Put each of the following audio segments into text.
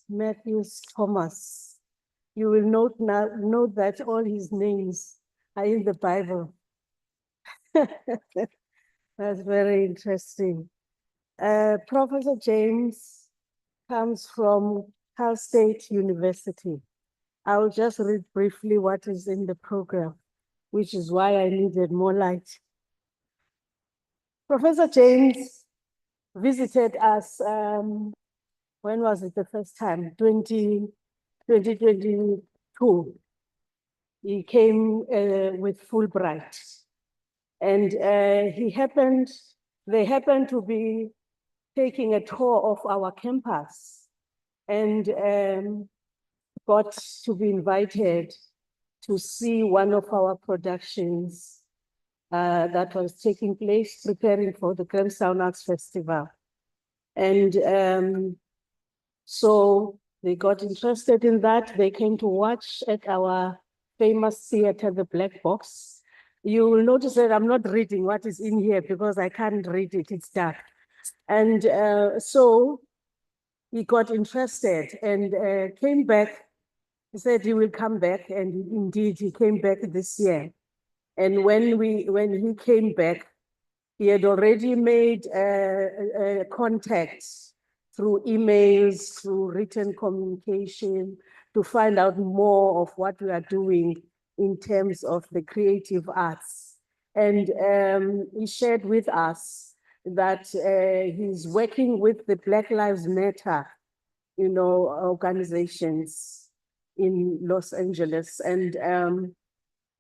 Matthews Thomas. You will note that all his names are in the Bible. That's very interesting. Professor James comes from Cal State University. I'll just read briefly what is in the program, which is why I needed more light. Professor James visited us, when was it the first time? 2022. He came with Fulbright. And they happened to be taking a tour of our campus and got to be invited to see one of our productions that was taking place, preparing for the Grahamstown Arts Festival. And so they got interested in that. They came to watch at our famous theater, the Black Box. You will notice that I'm not reading what is in here because I can't read it, it's dark. And so he got interested and came back. He said he will come back, and indeed he came back this year. And when he came back, he had already made contacts through emails, through written communication, to find out more of what we are doing in terms of the creative arts. And he shared with us that he's working with the Black Lives Matter, organizations in Los Angeles and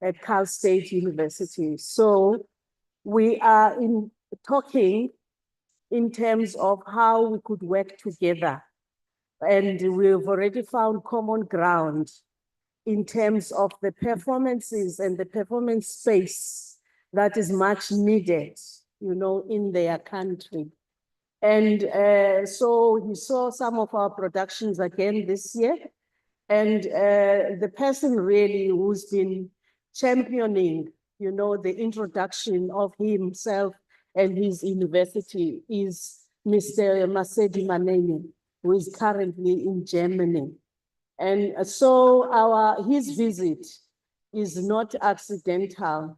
at Cal State University. So we are talking in terms of how we could work together. And we've already found common ground in terms of the performances and the performance space that is much needed, in their country. And so he saw some of our productions again this year. And the person really who's been championing, the introduction of himself and his university is Mr. Masedi Maneni, who is currently in Germany. And so his visit is not accidental.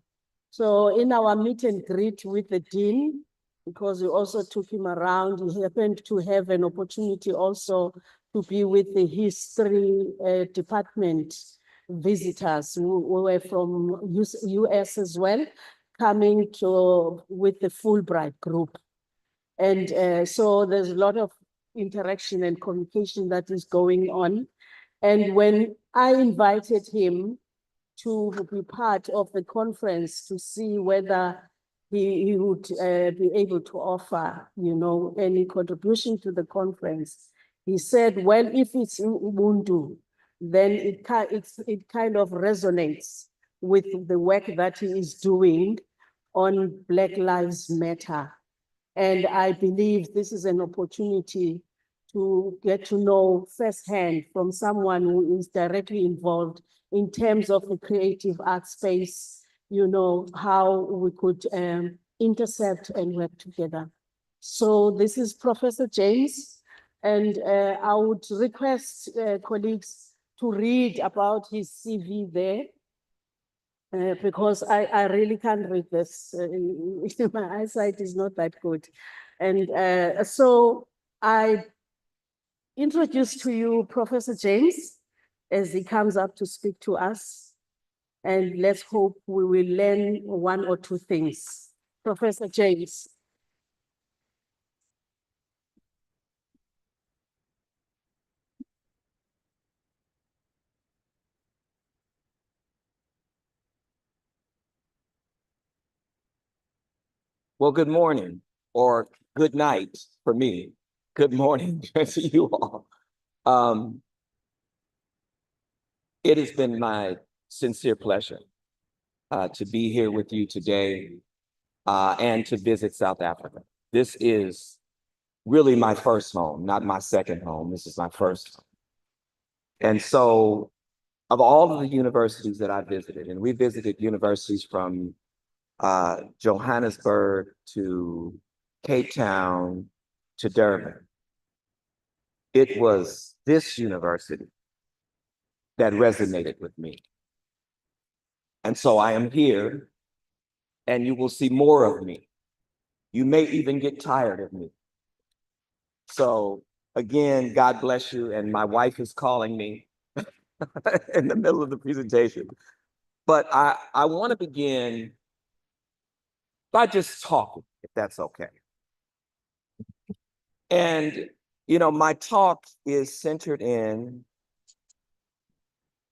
So in our meet and greet with the dean, because we also took him around, he happened to have an opportunity also to be with the history department visitors who were from US as well, coming with the Fulbright group. And so there's a lot of interaction and communication that is going on. And when I invited him to be part of the conference to see whether he would be able to offer, any contribution to the conference, he said, well, if it's in Ubuntu, then it kind of resonates with the work that he is doing on Black Lives Matter. And I believe this is an opportunity to get to know firsthand from someone who is directly involved in terms of the creative art space, how we could intercept and work together. So this is Professor James, and I would request colleagues to read about his CV there, because I really can't read this. My eyesight is not that good. And so I introduce to you Professor James as he comes up to speak to us. And let's hope we will learn one or two things. Professor James. Well, good morning, or good night for me. Good morning to you all. It has been my sincere pleasure to be here with you today and to visit South Africa. This is really my first home, not my second home. This is my first home. And so of all of the universities that I visited, and we visited universities from Johannesburg to Cape Town to Durban. it was this university that resonated with me. And so I am here, and you will see more of me. You may even get tired of me. So again, God bless you. And my wife is calling me in the middle of the presentation. But I want to begin by just talking, if that's okay. And, you know, my talk is centered in,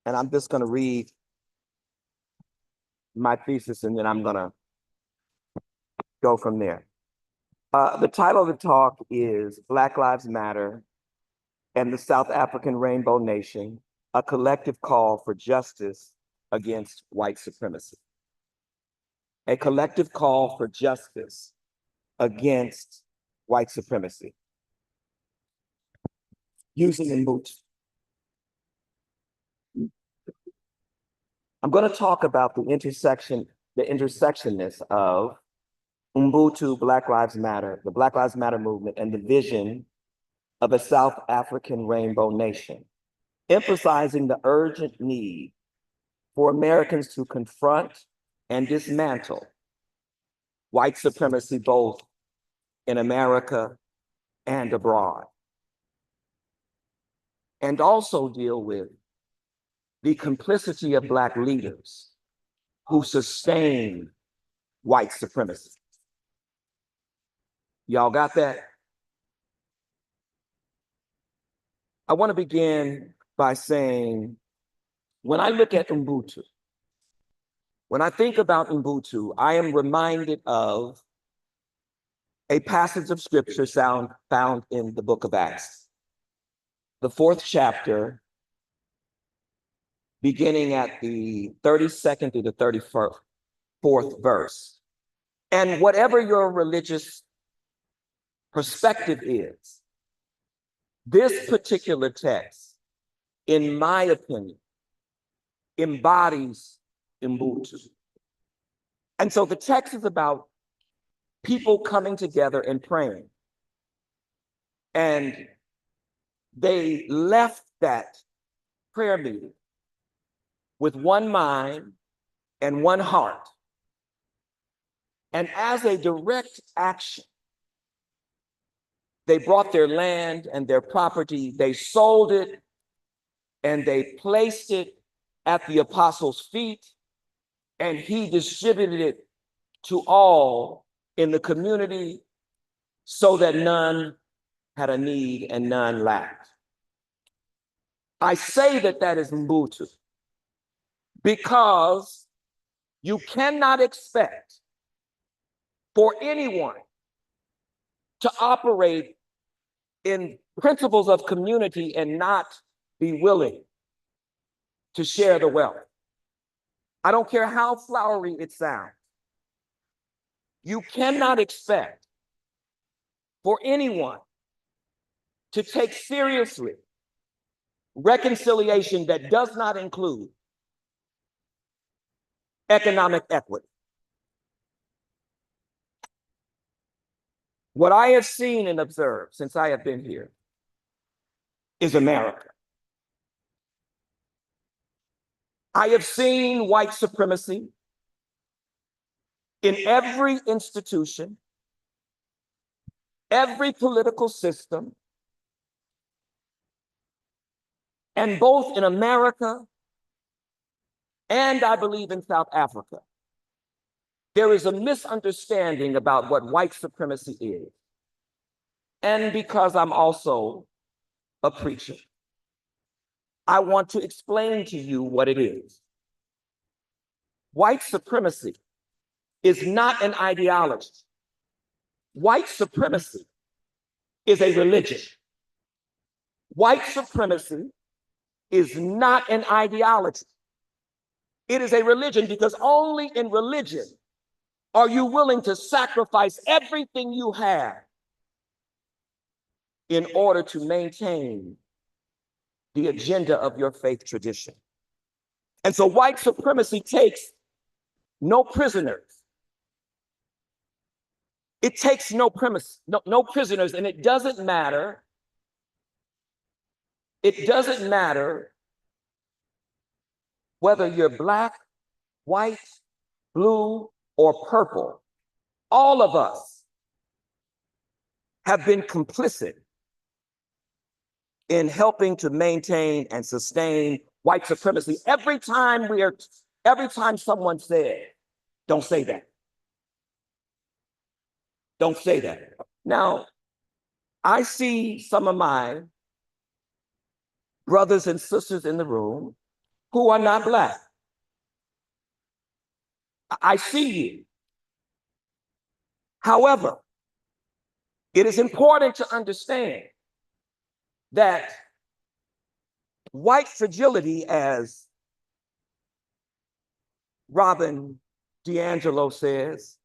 and I'm just going to read my thesis and then I'm going to go from there. The title of the talk is Black Lives Matter and the South African Rainbow Nation, a collective call for justice against white supremacy. A collective call for justice against white supremacy. Using Ubuntu. I'm going to talk about the intersectionness of Ubuntu, Black Lives Matter, the Black Lives Matter movement, and the vision of a South African rainbow nation, emphasizing the urgent need for Americans to confront and dismantle white supremacy both in America and abroad, and also deal with the complicity of Black leaders who sustain white supremacy. Y'all got that? I want to begin by saying, when I look at Ubuntu, when I think about Ubuntu, I am reminded of a passage of scripture found in the book of Acts, the 4th chapter, beginning at the 32nd to the 34th verse. And whatever your religious perspective is, this particular text, in my opinion, embodies Ubuntu. And so the text is about people coming together and praying. And they left that prayer meeting with one mind and one heart. And as a direct action, they brought their land and their property, they sold it, and they placed it at the apostles' feet, and he distributed it to all in the community so that none had a need and none lacked. I say that that is Ubuntu because you cannot expect for anyone to operate in principles of community and not be willing to share the wealth. I don't care how flowery it sounds. You cannot expect for anyone to take seriously reconciliation that does not include economic equity. What I have seen and observed since I have been here is America. I have seen white supremacy in every institution, every political system, and both in America and I believe in South Africa, there is a misunderstanding about what white supremacy is. And because I'm also a preacher, I want to explain to you what it is. White supremacy is not an ideology. White supremacy is a religion. White supremacy is not an ideology. It is a religion, because only in religion are you willing to sacrifice everything you have in order to maintain the agenda of your faith tradition. And so white supremacy takes no prisoners. It takes no prisoners, and it doesn't matter It doesn't matter whether you're black, white, blue, or purple. All of us have been complicit in helping to maintain and sustain white supremacy. Every time someone said, don't say that. Don't say that. Now, I see some of my brothers and sisters in the room who are not black. I see you. However, it is important to understand that white fragility, as Robin DiAngelo says,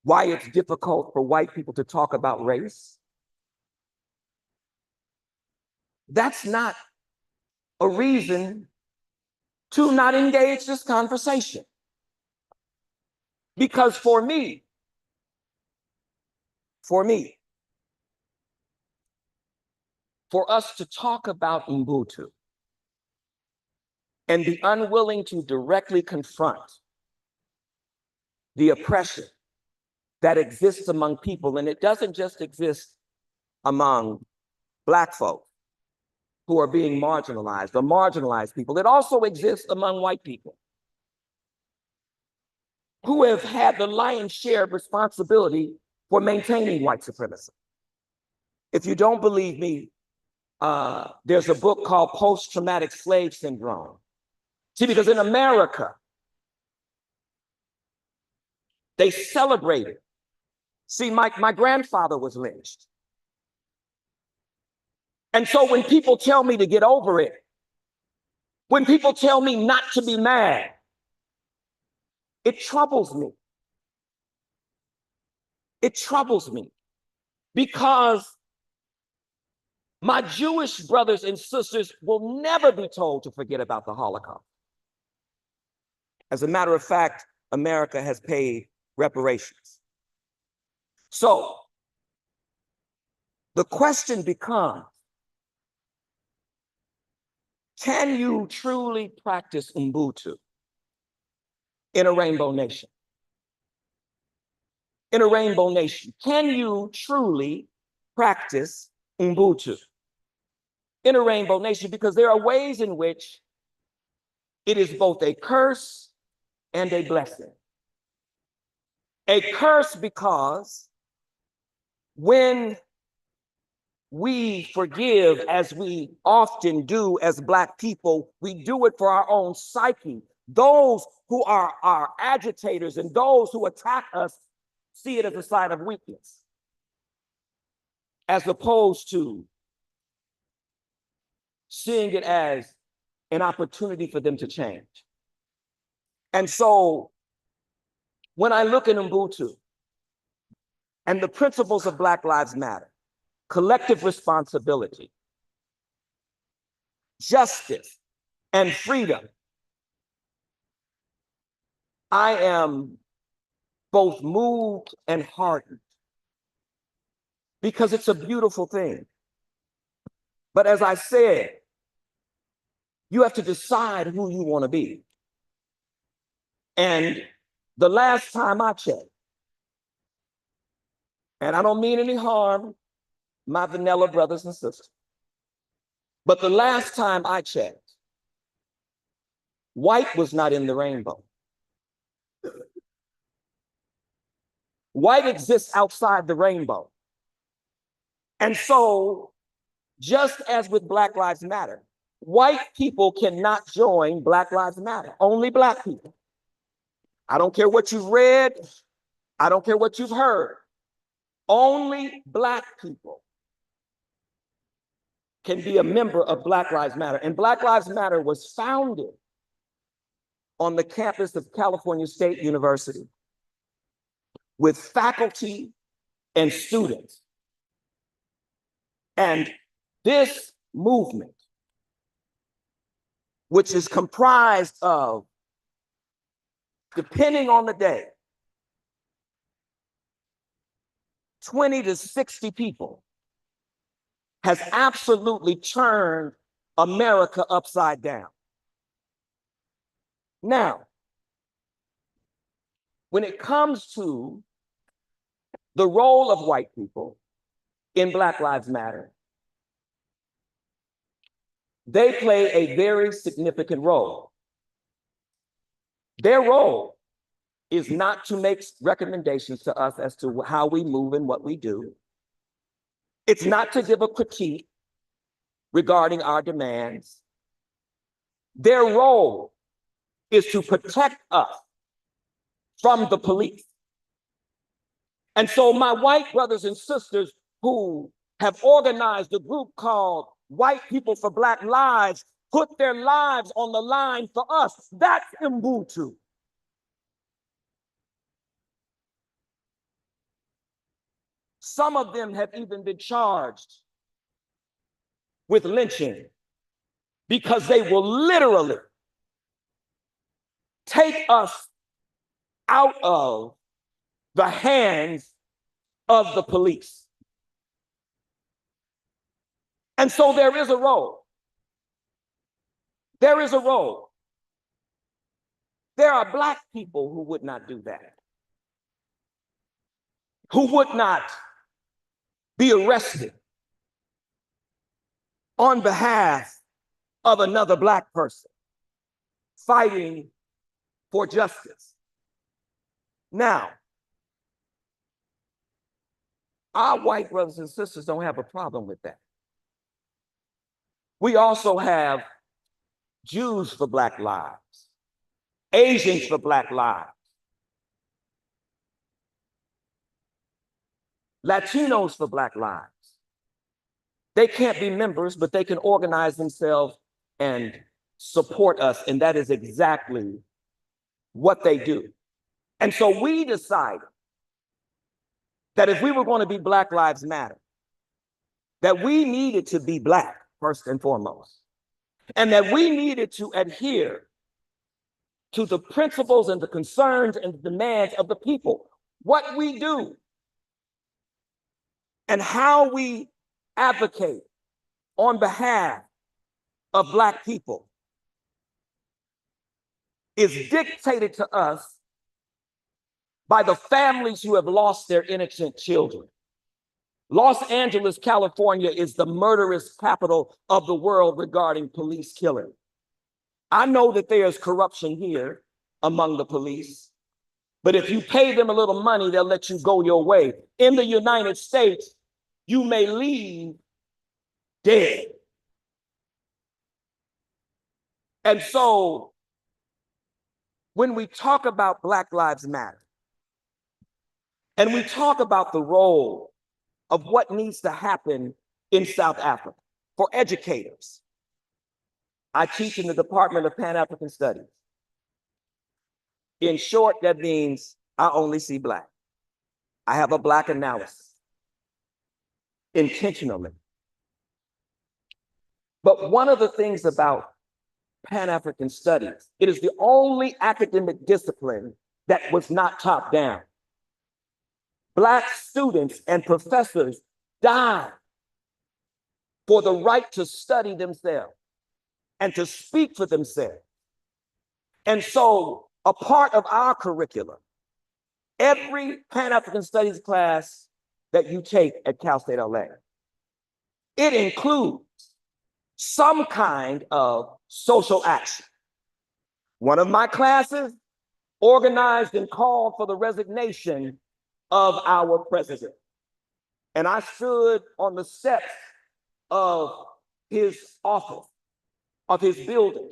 why it's difficult for white people to talk about race, that's not a reason to not engage this conversation. Because for me, for us to talk about Ubuntu and be unwilling to directly confront the oppression that exists among people, and it doesn't just exist among Black folk who are being marginalized or marginalized people, it also exists among white people who have had the lion's share of responsibility for maintaining white supremacy. If you don't believe me, there's a book called Post-Traumatic Slave Syndrome. See, because in America, they celebrated. See, my grandfather was lynched. And so when people tell me to get over it, when people tell me not to be mad, it troubles me. It troubles me because my Jewish brothers and sisters will never be told to forget about the Holocaust. As a matter of fact, America has paid reparations. So the question becomes, can you truly practice Ubuntu in a rainbow nation? In a rainbow nation, can you truly practice Ubuntu in a rainbow nation? Because there are ways in which it is both a curse and a blessing. A curse because when we forgive, as we often do as Black people, we do it for our own psyche. Those who are our agitators and those who attack us see it as a sign of weakness, as opposed to seeing it as an opportunity for them to change. And so when I look at Ubuntu and the principles of Black Lives Matter, collective responsibility, justice, and freedom, I am both moved and heartened because it's a beautiful thing. But as I said, you have to decide who you want to be. And the last time I checked, and I don't mean any harm, my vanilla brothers and sisters, but the last time I checked, white was not in the rainbow. White exists outside the rainbow. And so, just as with Black Lives Matter, white people cannot join Black Lives Matter, only Black people. I don't care what you've read, I don't care what you've heard. Only Black people can be a member of Black Lives Matter. And Black Lives Matter was founded on the campus of California State University with faculty and students. And this movement, which is comprised of, depending on the day, 20 to 60 people has absolutely turned America upside down. Now, when it comes to the role of white people in Black Lives Matter, they play a very significant role. Their role is not to make recommendations to us as to how we move and what we do. It's not to give a critique regarding our demands. Their role is to protect us from the police. And so my white brothers and sisters who have organized a group called White People for Black Lives put their lives on the line for us. That's Ubuntu. Some of them have even been charged with lynching because they will literally take us out of the hands of the police. And so there is a role. There is a role. There are Black people who would not do that, who would not be arrested on behalf of another Black person fighting for justice. Now, our white brothers and sisters don't have a problem with that. We also have Jews for Black lives, Asians for Black lives, Latinos for Black lives. They can't be members, but they can organize themselves and support us, and that is exactly what they do. And so we decided that if we were going to be Black Lives Matter, that we needed to be Black first and foremost, and that we needed to adhere to the principles and the concerns and the demands of the people. What we do and how we advocate on behalf of Black people is dictated to us by the families who have lost their innocent children. Los Angeles, California is the murderous capital of the world regarding police killing. I know that there's corruption here among the police, but if you pay them a little money, they'll let you go your way. In the United States, you may leave dead. And so when we talk about Black Lives Matter, and we talk about the role of what needs to happen in South Africa for educators. I teach in the Department of Pan-African Studies. In short, that means I only see Black. I have a Black analysis, intentionally. But one of the things about Pan-African Studies, it is the only academic discipline that was not top down. Black students and professors died for the right to study themselves and to speak for themselves. And so a part of our curriculum, every Pan-African Studies class that you take at Cal State LA, it includes some kind of social action. One of my classes organized and called for the resignation of our president. And I stood on the steps of his office, of his building,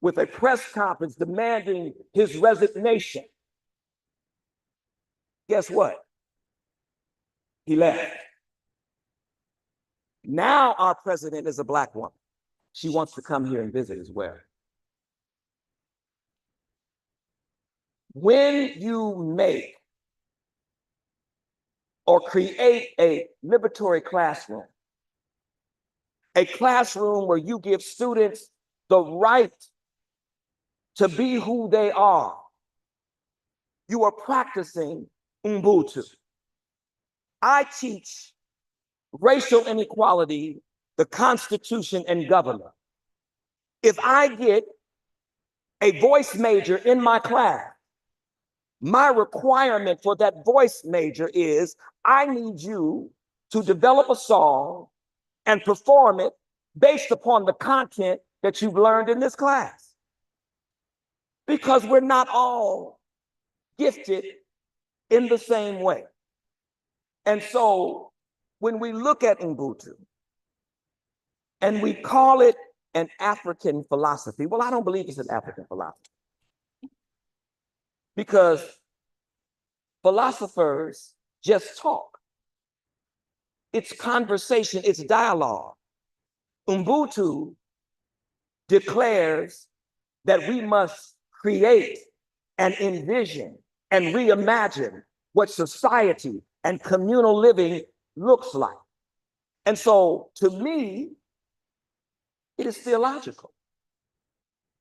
with a press conference demanding his resignation. Guess what? He left. Now our president is a Black woman. She wants to come here and visit as well. When you make or create a liberatory classroom, a classroom where you give students the right to be who they are, you are practicing Ubuntu. I teach racial inequality, the Constitution, and government. If I get a voice major in my class, my requirement for that voice major is I need you to develop a song and perform it based upon the content that you've learned in this class. Because we're not all gifted in the same way. And so when we look at Ubuntu and we call it an African philosophy, well, I don't believe it's an African philosophy. Because philosophers just talk. It's conversation, it's dialogue. Ubuntu declares that we must create and envision and reimagine what society and communal living looks like. And so to me, it is theological.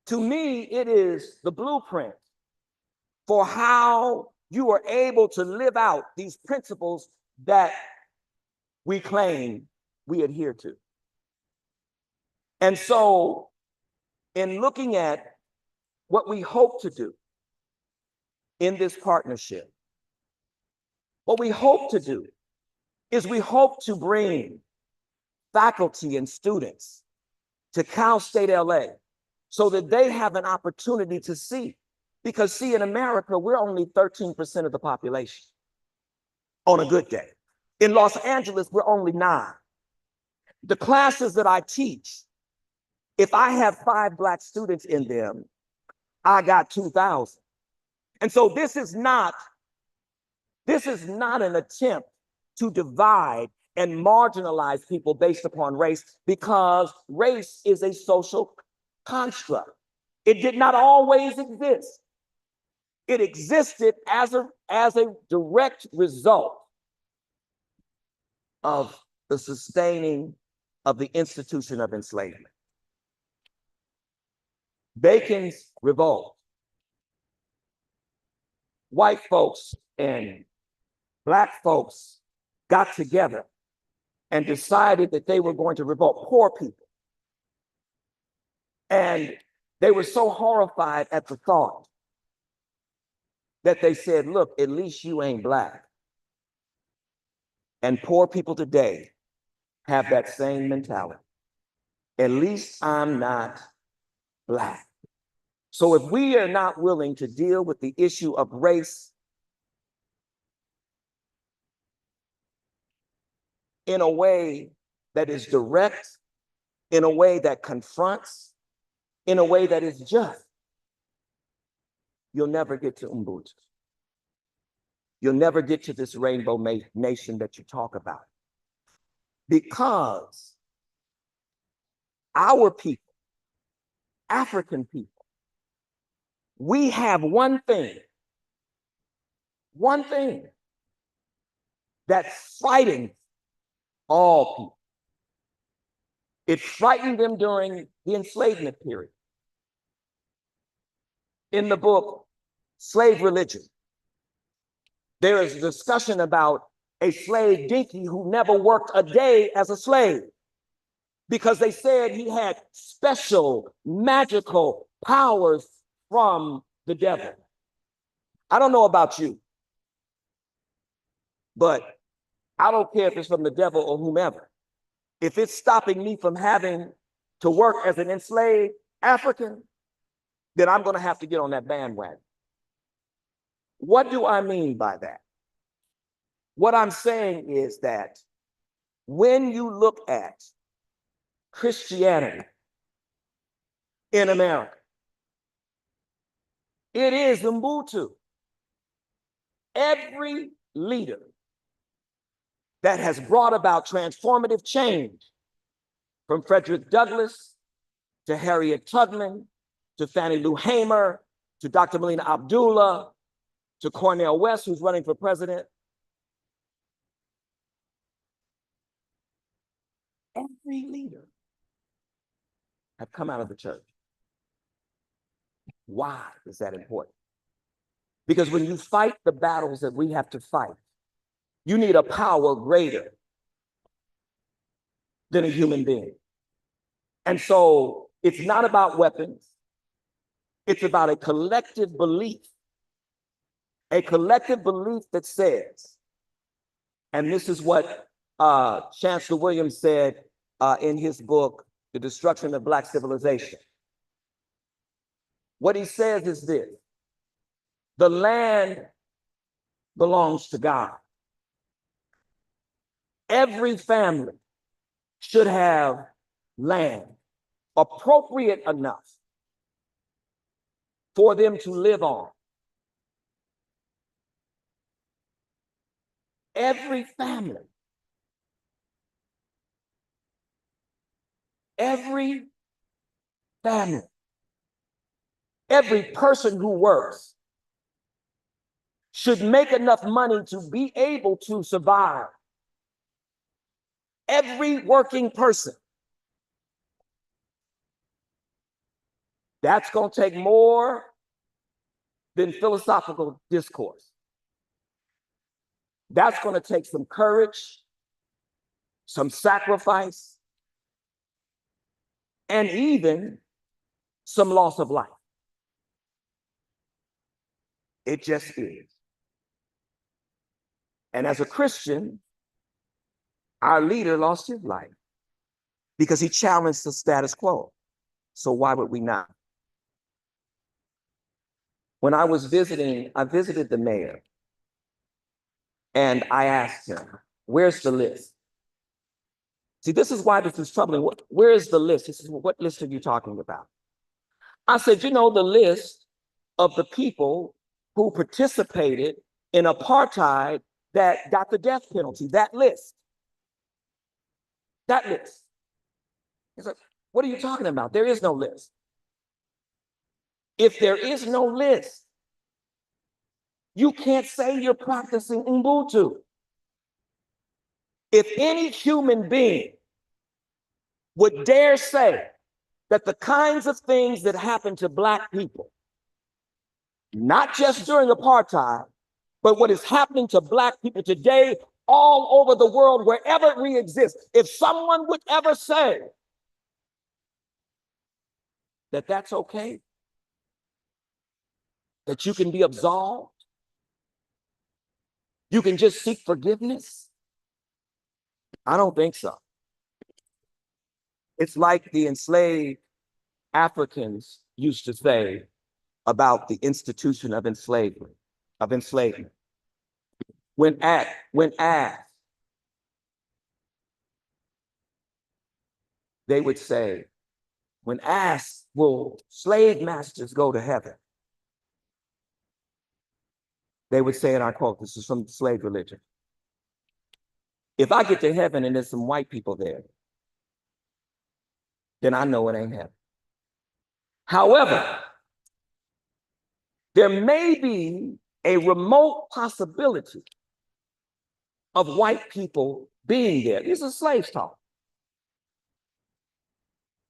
To me, it is the blueprint for how you are able to live out these principles that we claim we adhere to. And so in looking at what we hope to do in this partnership, what we hope to do is we hope to bring faculty and students to Cal State LA so that they have an opportunity to see. Because see, in America, we're only 13% of the population on a good day. In Los Angeles, we're only 9%. The classes that I teach, if I have 5 Black students in them, I got 2,000. And so this is not an attempt to divide and marginalize people based upon race, because race is a social construct. It did not always exist. It existed as a direct result of the sustaining of the institution of enslavement. Bacon's revolt. White folks and Black folks got together and decided that they were going to revolt, poor people. And they were so horrified at the thought that they said, look, at least you ain't Black. And poor people today have that same mentality. At least I'm not Black. So if we are not willing to deal with the issue of race in a way that is direct, in a way that confronts, in a way that is just, you'll never get to Ubuntu. You'll never get to this rainbow nation that you talk about. Because our people, African people, we have one thing that's fighting all people. It frightened them during the enslavement period. In the book, Slave Religion, there is a discussion about a slave Dinky who never worked a day as a slave because they said he had special magical powers from the devil. I don't know about you, but I don't care if it's from the devil or whomever. If it's stopping me from having to work as an enslaved African, then I'm going to have to get on that bandwagon. What do I mean by that? What I'm saying is that when you look at Christianity in America, it is Ubuntu. Every leader that has brought about transformative change, from Frederick Douglass to Harriet Tubman to Fannie Lou Hamer to Dr. Melina Abdullah to Cornel West, who's running for president. Every leader have come out of the church. Why is that important? Because when you fight the battles that we have to fight, you need a power greater than a human being. And so it's not about weapons. It's about a collective belief that says, and this is what Chancellor Williams said in his book, The Destruction of Black Civilization. What he says is this: the land belongs to God. Every family should have land appropriate enough for them to live on. Every family, every family, every person who works should make enough money to be able to survive. Every working person. That's going to take more than philosophical discourse. That's going to take some courage, some sacrifice, and even some loss of life. It just is. And as a Christian, our leader lost his life because he challenged the status quo. So why would we not? When I was visiting, I visited the mayor, and I asked him, where's the list? See, this is why this is troubling. Where is the list? He says, well, what list are you talking about? I said, you know, the list of the people who participated in apartheid that got the death penalty, that list. That list. He said, what are you talking about? There is no list. If there is no list, you can't say you're practicing Ubuntu. If any human being would dare say that the kinds of things that happen to Black people, not just during apartheid, but what is happening to Black people today all over the world, wherever we exist, if someone would ever say that that's okay, that you can be absolved, you can just seek forgiveness, I don't think so. It's like the enslaved Africans used to say about the institution of enslavement. When asked, they would say, when asked, will slave masters go to heaven? They would say, and I quote, this is from the slave religion, if I get to heaven and there's some white people there, then I know it ain't heaven. However, there may be a remote possibility of white people being there. This is slaves talk.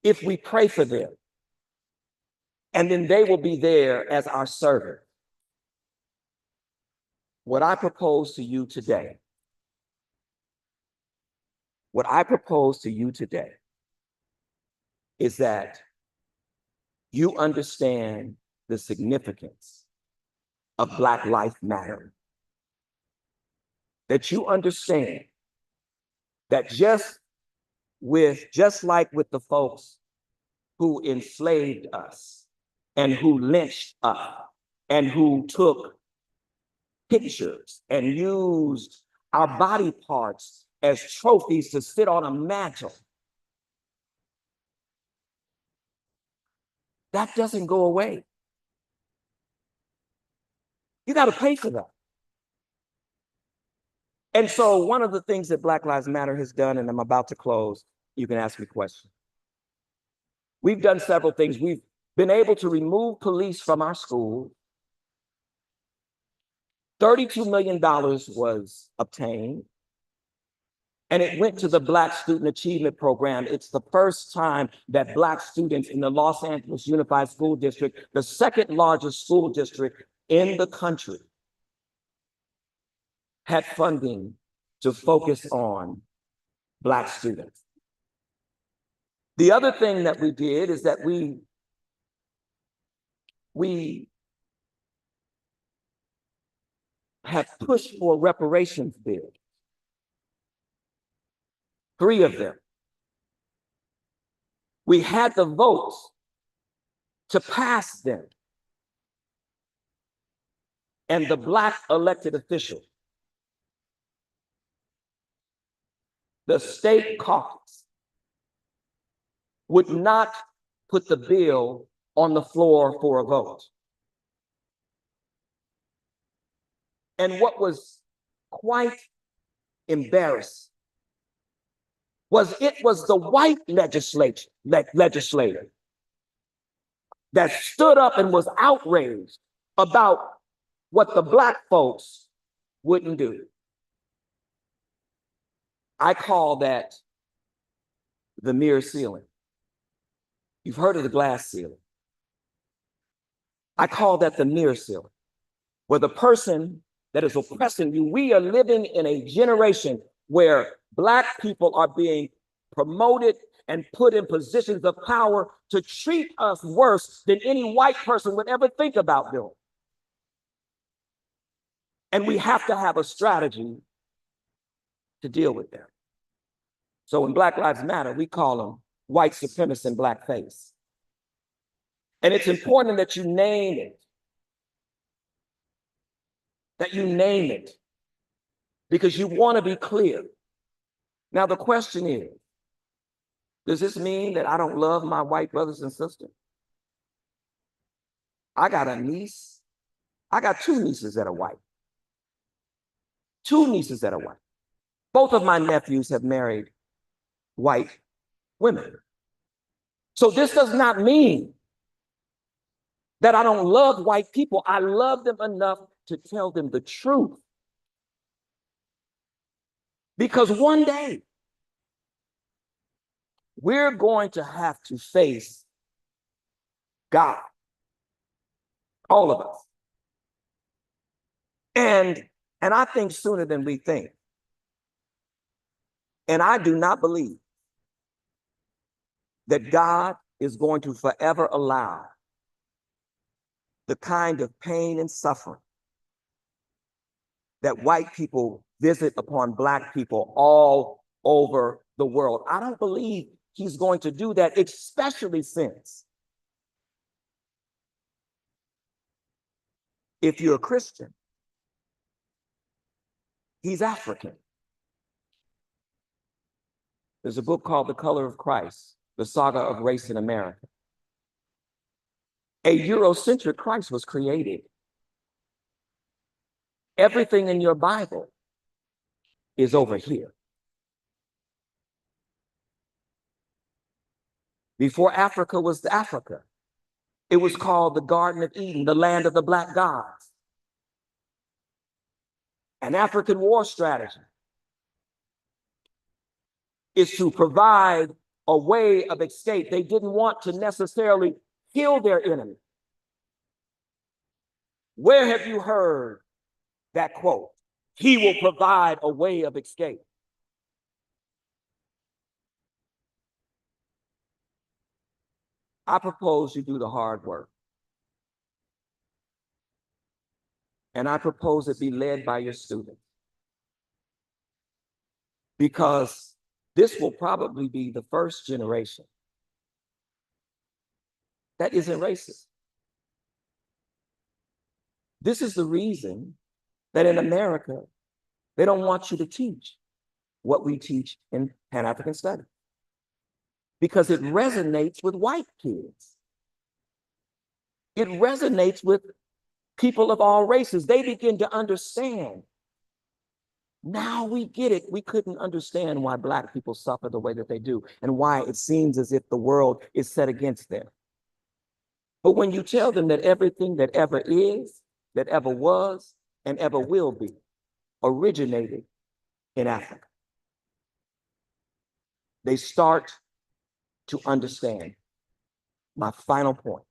If we pray for them, and then they will be there as our servant. What I propose to you today, is that you understand the significance of Black Lives Matter. That you understand that just like with the folks who enslaved us and who lynched us and who took pictures and used our body parts as trophies to sit on a mantle, that doesn't go away. You got to pay for that. And so one of the things that Black Lives Matter has done, and I'm about to close, you can ask me questions. We've done several things. We've been able to remove police from our schools. $32 million was obtained, and it went to the Black Student Achievement Program. It's the first time that Black students in the Los Angeles Unified School District, the second largest school district in the country, had funding to focus on Black students. The other thing that we did is that we have pushed for reparations bills, 3 of them. We had the votes to pass them. And the Black elected official, the state caucus, would not put the bill on the floor for a vote. And what was quite embarrassing was it was the white legislator that stood up and was outraged about what the Black folks wouldn't do. I call that the mirror ceiling. You've heard of the glass ceiling. I call that the mirror ceiling, where the person that is oppressing you, we are living in a generation where Black people are being promoted and put in positions of power to treat us worse than any white person would ever think about doing. And we have to have a strategy to deal with them. So in Black Lives Matter, we call them white supremacists and blackface. And it's important that you name it. That you name it. Because you want to be clear. Now the question is, does this mean that I don't love my white brothers and sisters? I got a niece. I got 2 nieces that are white. 2 nieces that are white. Both of my nephews have married white women. So this does not mean that I don't love white people. I love them enough to tell them the truth. Because one day, we're going to have to face God. All of us. And I think sooner than we think. And I do not believe that God is going to forever allow the kind of pain and suffering that white people visit upon Black people all over the world. I don't believe he's going to do that, especially since if you're a Christian, he's African. There's a book called The Color of Christ, The Saga of Race in America. A Eurocentric Christ was created. Everything in your Bible is over here. Before Africa was Africa, it was called the Garden of Eden, the land of the Black gods. An African war strategy is to provide a way of escape. They didn't want to necessarily kill their enemy. Where have you heard that quote? He will provide a way of escape. I propose you do the hard work. And I propose it be led by your students. Because this will probably be the first generation that isn't racist. This is the reason that in America, they don't want you to teach what we teach in Pan-African studies. Because it resonates with white kids. It resonates with people of all races. They begin to understand. Now we get it. We couldn't understand why Black people suffer the way that they do and why it seems as if the world is set against them. But when you tell them that everything that ever is, that ever was, and ever will be, originated in Africa, they start to understand. My final point.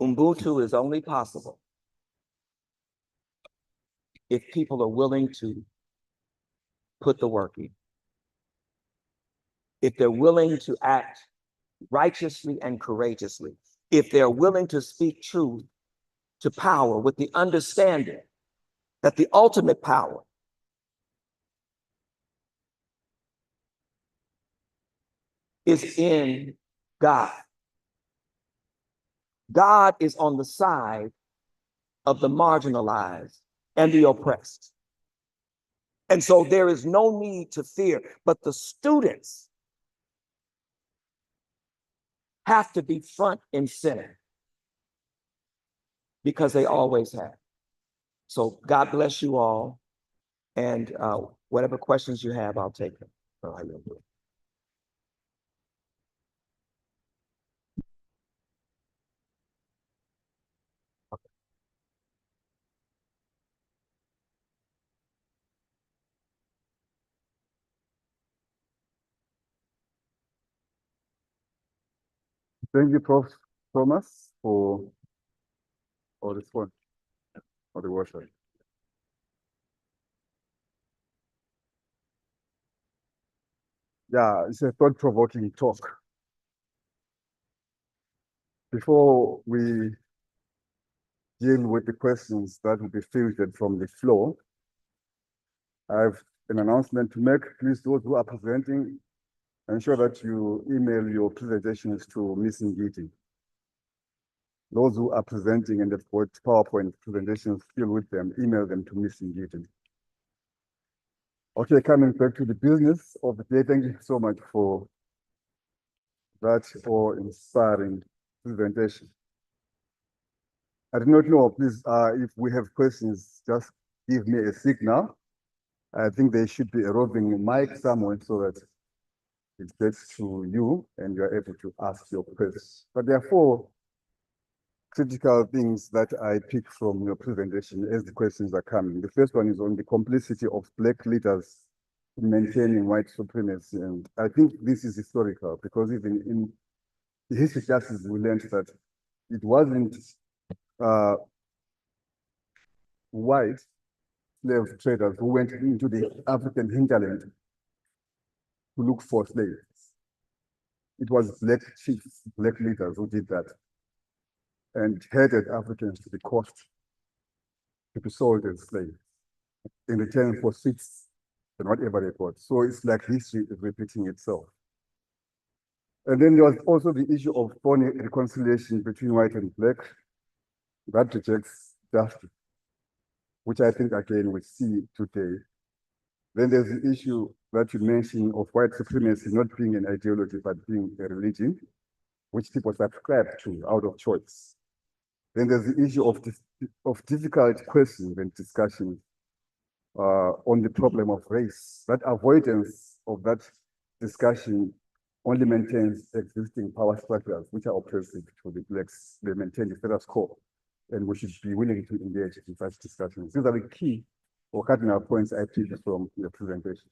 Ubuntu is only possible if people are willing to put the work in. if they're willing to act righteously and courageously, if they're willing to speak truth to power with the understanding that the ultimate power is in God. God is on the side of the marginalized and the oppressed. And so there is no need to fear, but the students have to be front and center because they always have. So God bless you all. And whatever questions you have, I'll take them. Thank you, Prof. Thomas, for all this one, for the workshop. Yeah, it's a thought-provoking talk. Before we deal with the questions that will be filtered from the floor, I have an announcement to make. Please, those who are presenting, ensure that you email your presentations to Ms. Ngiti. Those who are presenting and have got PowerPoint presentations still with them, email them to Ms. Ngiti. Okay, coming back to the business of the day, thank you so much for that awe-inspiring presentation. I do not know, please, if we have questions, just give me a signal. I think there should be a roving mic somewhere so that it gets to you and you're able to ask your questions. But there are four critical things that I pick from your presentation as the questions are coming. The first one is on the complicity of Black leaders in maintaining white supremacy. And I think this is historical because even in the history classes, we learned that it wasn't white slave traders who went into the African hinterland to look for slaves. It was Black chiefs, Black leaders who did that and headed Africans to the coast to be sold as slaves in return for seats and whatever they got. So it's like history is repeating itself. And then there was also the issue of phony reconciliation between white and Black that rejects justice, which I think again we see today. Then there's the issue that you mentioned of white supremacy not being an ideology, but being a religion, which people subscribe to out of choice. Then there's the issue of difficult questions and discussions on the problem of race. That avoidance of that discussion only maintains existing power structures, which are oppressive to the Blacks. They maintain the status quo, and we should be willing to engage in such discussions. These are the key or cardinal points I picked from the presentation.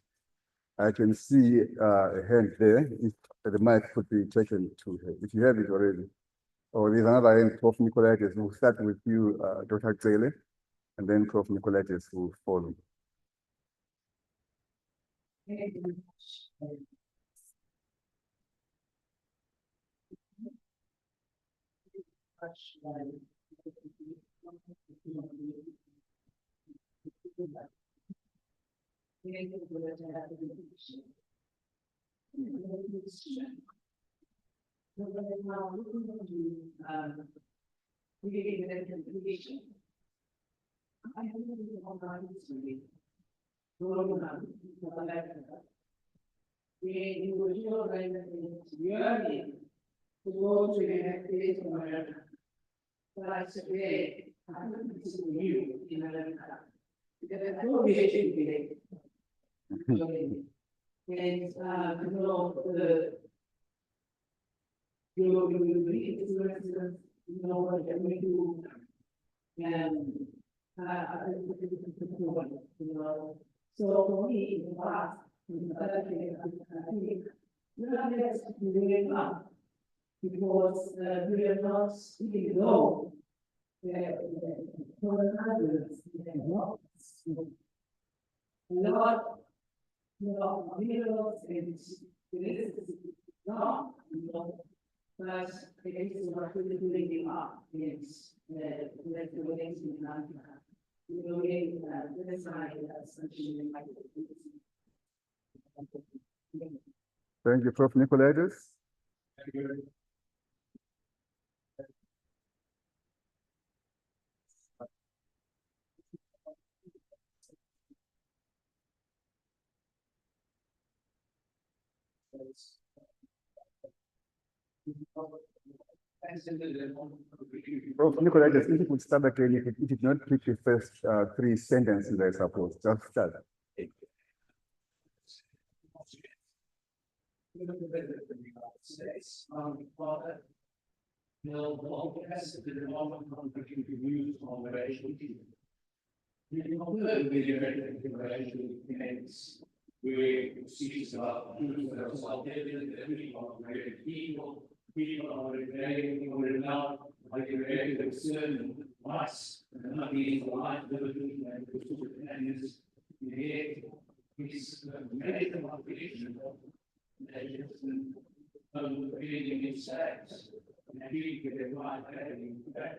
I can see a hand there. If the mic could be taken to her, if you have it already. Or there's another hand, Prof. Nicolaitis. We'll start with you, Dr. Zele, and then Prof. Nicolaitis will follow. Thank you. So for me, in the past, because we are not even know foreign others, not minerals and No, no, but it is what really building up is the ways in London. The way this side essentially like. Thank you, Prof. Nicolaides. Prof. Nicolaides, if you could start again, if you did not pick the first three sentences, I suppose, just start. Where speaks about people are very now, like a very concerned us, and not being alive, living, and this is medical operation that is creating insects, and he get a life having that,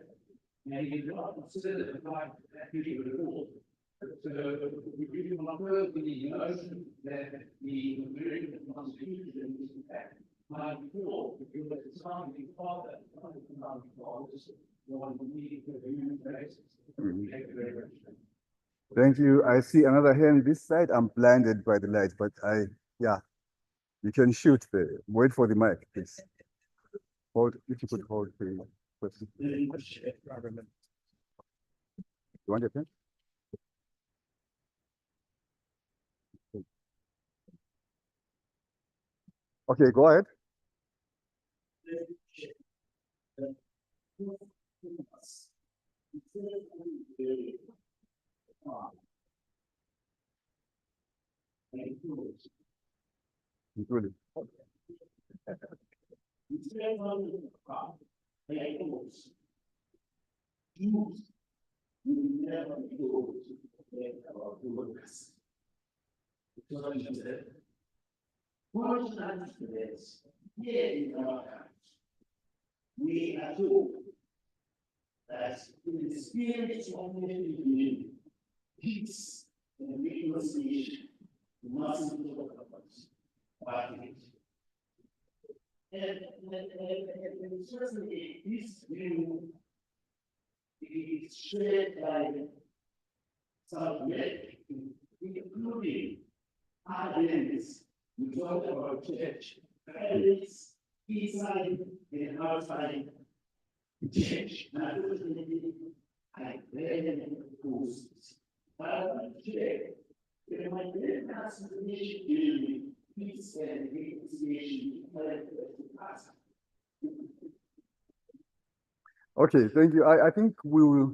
and he did not consider the life that he would all. So we do not heard the notion that the American Constitution is in fact my before, because it's not before that, not before this one need to human basis. Thank you very much. Thank you. I see another hand this side. I'm blinded by the light, but yeah, you can shoot there. Wait for the mic, please. Hold, if you could hold the question. You want your pen? Okay, go ahead. Including. We are told that in the spirit of community, peace and reconciliation must be talked about it. And certainly this view is shared by some including others. We talk about church, families, inside and outside the church. Now, I read posts, but I share. When my transformation peace and reconciliation, Okay, thank you. I think we will,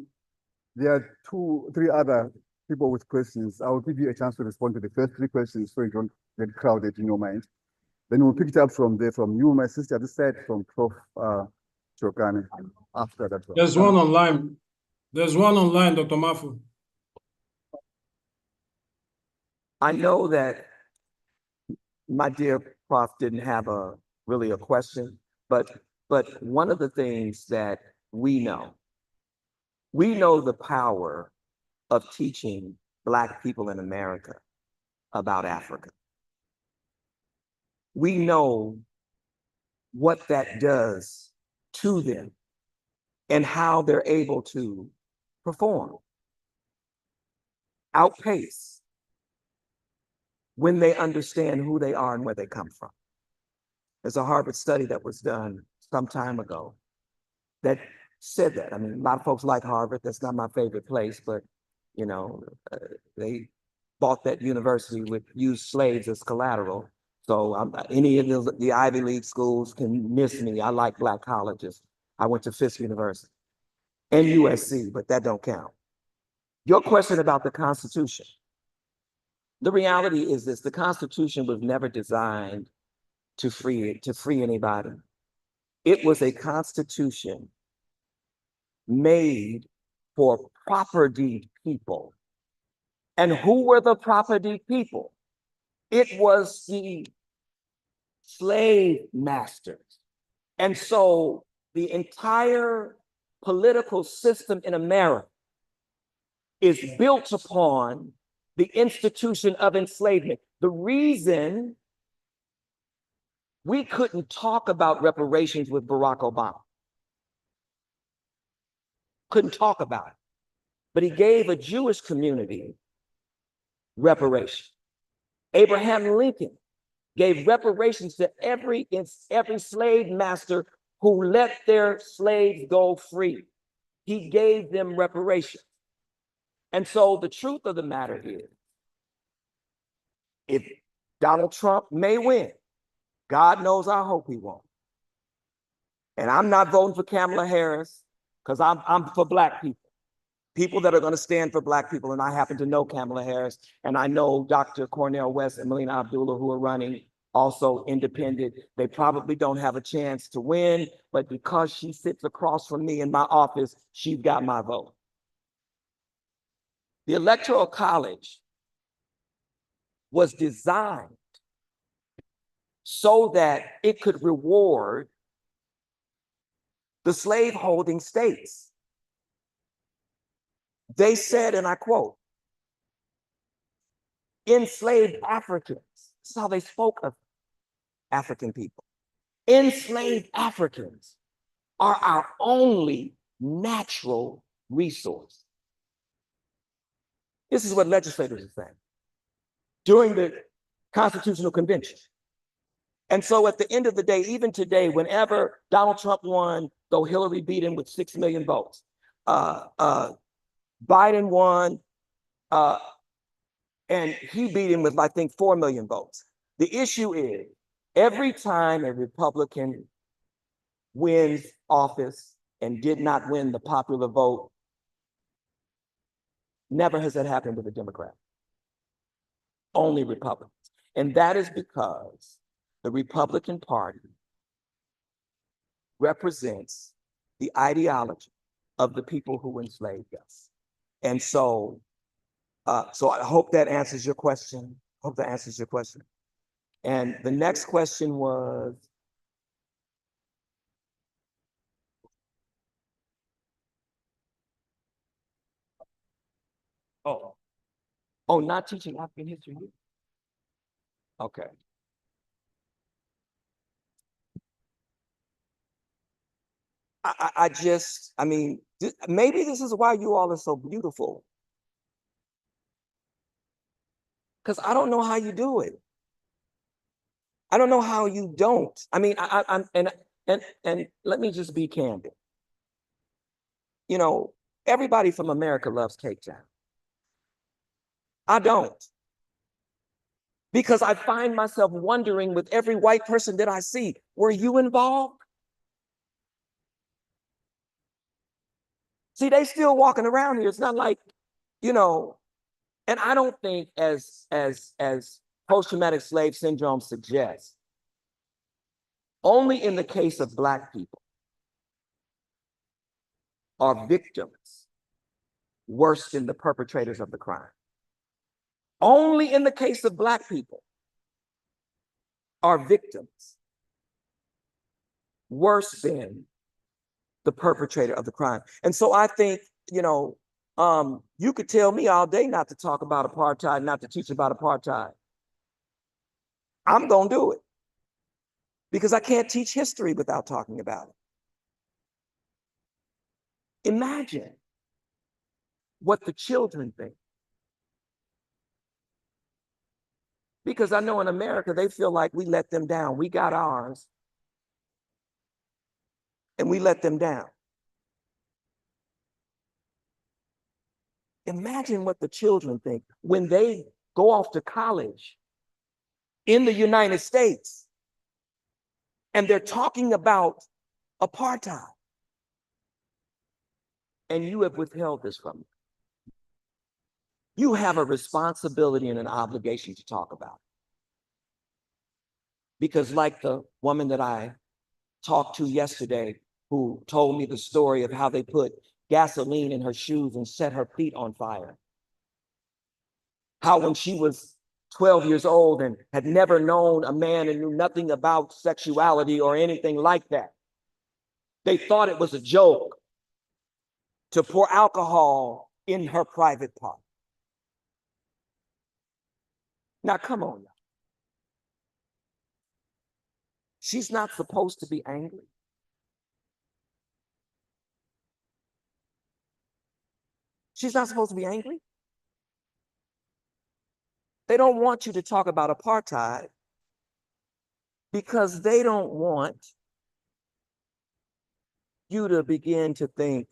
there are 2, 3 other people with questions. I will give you a chance to respond to the first 3 questions so you don't get crowded in your mind. Then we'll pick it up from there, from you, my sister, this side, from Prof. Chokane, after that one. There's one online. There's one online, Dr. Mafu. I know that my dear Prof didn't have really a question, but one of the things that we know the power of teaching Black people in America about Africa. We know what that does to them and how they're able to perform, outpace, when they understand who they are and where they come from. There's a Harvard study that was done some time ago that said that. I mean, a lot of folks like Harvard. That's not my favorite place, but you know, they bought that university with used slaves as collateral. So any of the Ivy League schools can miss me. I like Black colleges. I went to Fisk University and USC, but that don't count. Your question about the Constitution. The reality is this: the Constitution was never designed to free anybody. It was a Constitution made for property people. And who were the property people? It was the slave masters. And so the entire political system in America is built upon the institution of enslavement. The reason we couldn't talk about reparations with Barack Obama, couldn't talk about it, but he gave a Jewish community reparations. Abraham Lincoln gave reparations to every slave master who let their slaves go free. He gave them reparations. And so the truth of the matter is, if Donald Trump may win, God knows I hope he won't. And I'm not voting for Kamala Harris because I'm for Black people that are going to stand for Black people. And I happen to know Kamala Harris, and I know Dr. Cornel West and Melina Abdullah, who are running also independent. They probably don't have a chance to win, but because she sits across from me in my office, she's got my vote. The Electoral College was designed so that it could reward the slaveholding states. They said, and I quote, enslaved Africans, this is how they spoke of African people. Enslaved Africans are our only natural resource. This is what legislators are saying during the Constitutional Convention. And so at the end of the day, even today, whenever Donald Trump won, though Hillary beat him with 6 million votes, Biden won, and he beat him with, I think, 4 million votes. The issue is, every time a Republican wins office and did not win the popular vote, never has that happened with a Democrat. Only Republicans. And that is because the Republican Party represents the ideology of the people who enslaved us. And so, so I hope that answers your question. Hope that answers your question. And the next question was, not teaching African history. Okay. I mean, maybe this is why you all are so beautiful. Because I don't know how you do it. I don't know how you don't. I mean, and let me just be candid. You know, everybody from America loves Cape Town. I don't. Because I find myself wondering with every white person that I see, were you involved? See, they still walking around here. It's not like, you know, and I don't think as post-traumatic slave syndrome suggests, only in the case of Black people are victims worse than the perpetrators of the crime. Only in the case of Black people are victims worse than the perpetrator of the crime. And so I think, you know, you could tell me all day not to talk about apartheid, not to teach about apartheid. I'm gonna do it because I can't teach history without talking about it. Imagine what the children think. Because I know in America, they feel like we let them down. We got ours and we let them down. Imagine what the children think when they go off to college in the United States and they're talking about apartheid. And you have withheld this from them. You have a responsibility and an obligation to talk about it. Because like the woman that I talked to yesterday, who told me the story of how they put gasoline in her shoes and set her feet on fire. How when she was 12 years old and had never known a man and knew nothing about sexuality or anything like that. They thought it was a joke to pour alcohol in her private part. Now, come on. She's not supposed to be angry. She's not supposed to be angry. They don't want you to talk about apartheid because they don't want you to begin to think,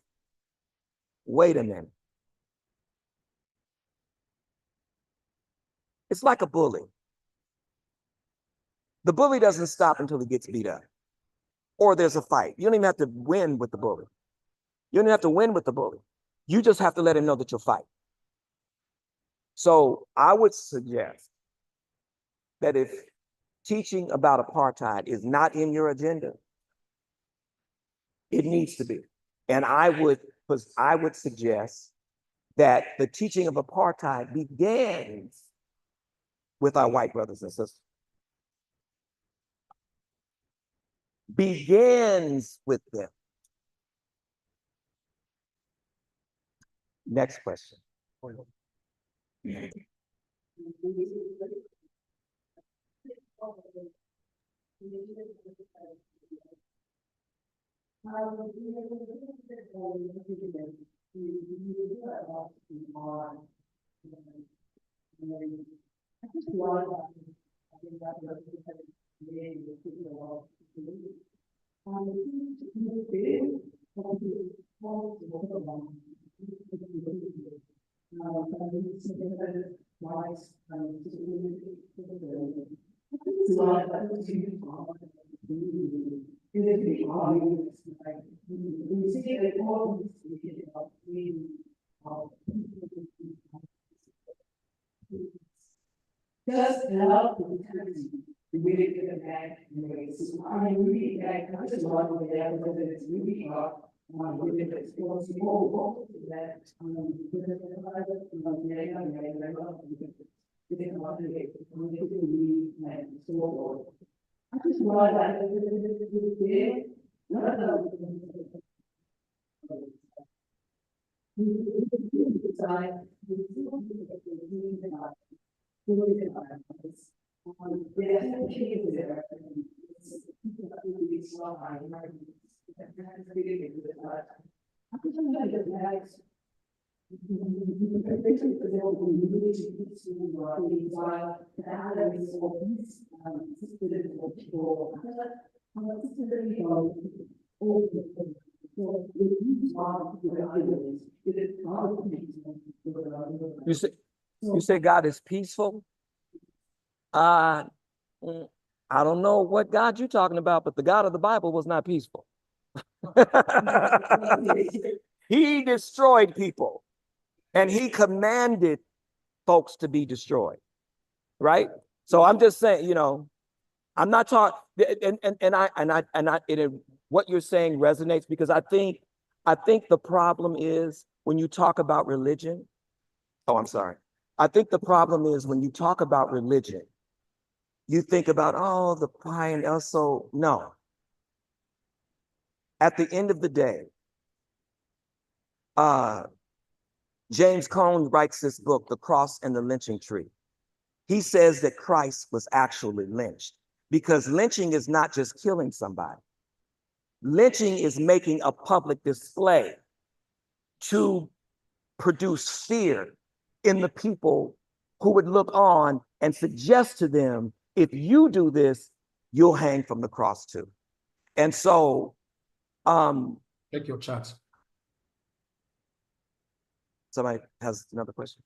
wait a minute. It's like a bully. The bully doesn't stop until he gets beat up or there's a fight. You don't even have to win with the bully. You don't even have to win with the bully. You just have to let him know that you'll fight. So I would suggest that if teaching about apartheid is not in your agenda, it needs to be. And I would suggest that the teaching of apartheid begins with our white brothers and sisters. Begins with them. Next question. Just help the country to really get it back in ways. I mean, really back, I just want to be able to it's really hard. With it, it's going to go that, because the private, I just want that. You say God is peaceful? I don't know what God you're talking about, but the God of the Bible was not peaceful. He destroyed people and he commanded folks to be destroyed, right? So I'm just saying, you know, I'm not talking, what you're saying resonates because I think the problem is when you talk about religion. Oh, I'm sorry. I think the problem is when you talk about religion, you think about, oh, the pie and also, no. At the end of the day, James Cone writes this book, The Cross and the Lynching Tree. He says that Christ was actually lynched because lynching is not just killing somebody. Lynching is making a public display to produce fear in the people who would look on and suggest to them, if you do this, you'll hang from the cross too. And so, Check your chat. somebody has another question?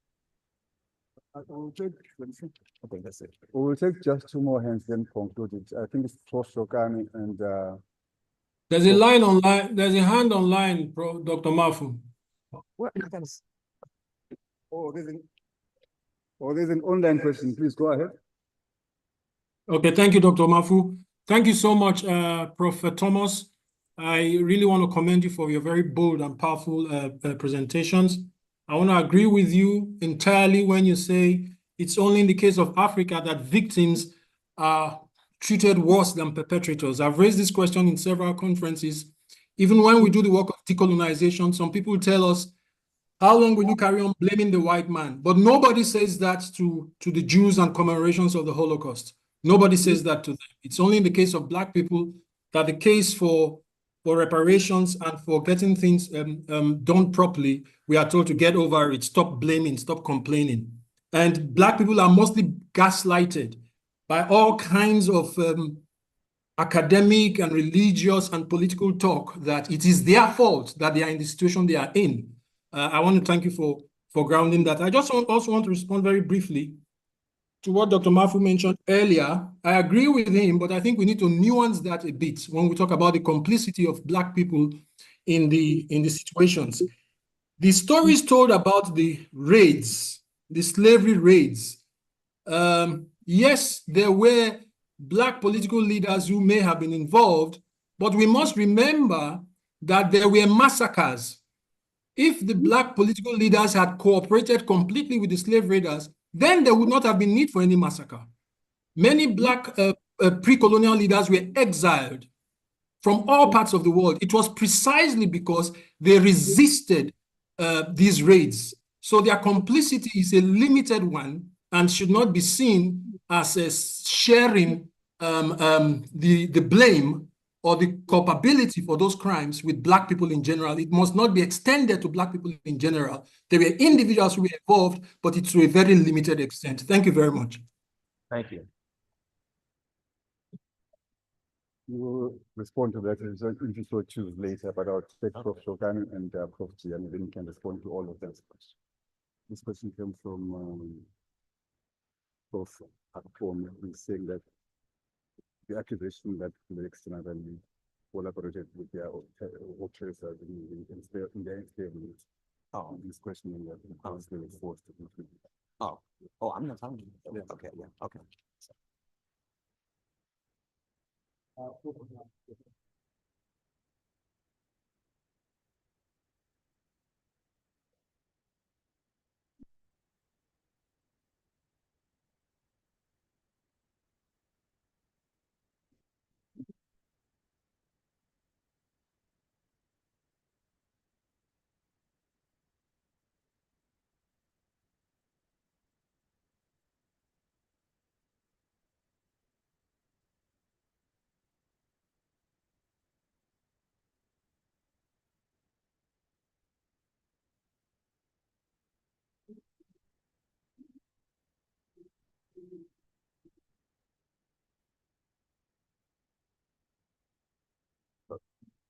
I will take, I think that's it. we will take just two more hands, then conclude it. I think it's Prof. Shokani and There's a line online. There's a hand online, Dr. Mafu. What? I gotta there's an online question. Please go ahead. Okay, thank you, Dr. Mafu. Thank you so much, Prophet Thomas. I really want to commend you for your very bold and powerful presentations. I want to agree with you entirely when you say it's only in the case of Africa that victims are treated worse than perpetrators. I've raised this question in several conferences. Even when we do the work of decolonization, some people tell us, how long will you carry on blaming the white man? But nobody says that to the Jews and commemorations of the Holocaust. Nobody says that to them. It's only in the case of Black people that the case for reparations and for getting things done properly, we are told to get over it, stop blaming, stop complaining. And Black people are mostly gaslighted by all kinds of academic and religious and political talk that it is their fault that they are in the situation they are in. I want to thank you for grounding that. I just also want to respond very briefly to what Dr. Mafu mentioned earlier. I agree with him, but I think we need to nuance that a bit when we talk about the complicity of Black people in the situations. The stories told about the raids, the slavery raids, yes, there were Black political leaders who may have been involved, but we must remember that there were massacres. If the Black political leaders had cooperated completely with the slave raiders, then there would not have been need for any massacre. Many Black pre-colonial leaders were exiled from all parts of the world. It was precisely because they resisted these raids. So their complicity is a limited one and should not be seen as a sharing the blame or the culpability for those crimes with Black people in general. It must not be extended to Black people in general. There were individuals who were involved, but it's to a very limited extent. Thank you very much. Thank you. We will respond to that if you so choose later, but I'll take Prof. Shokan and Prof. G, and then you can respond to all of those questions. This question came from Prof. Akpom, who's saying that the accusation that the external value collaborated with their oppressors in their experiment. Oh, this question in the house they were forced to include. Oh, I'm not talking. Okay, yeah, okay.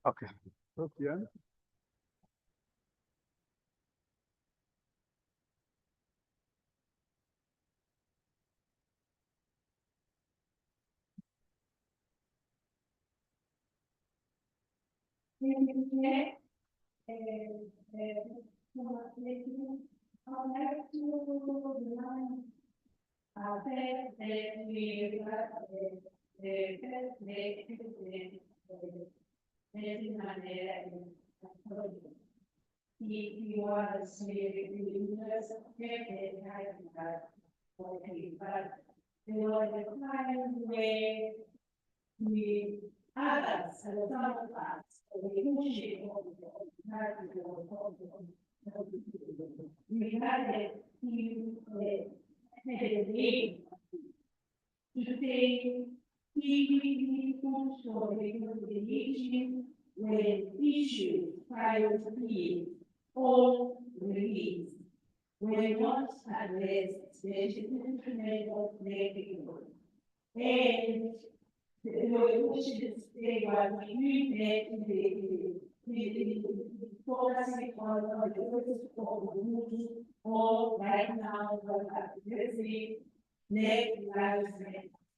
Okay. Yeah. He was really just but there was a time where we others and some of us we had a team had a way to say he for the issue when issues prior to being all released were not addressed, the of their people. And the wishes they were doing the focusing on the purpose of the movie, or right now, addressing next lives.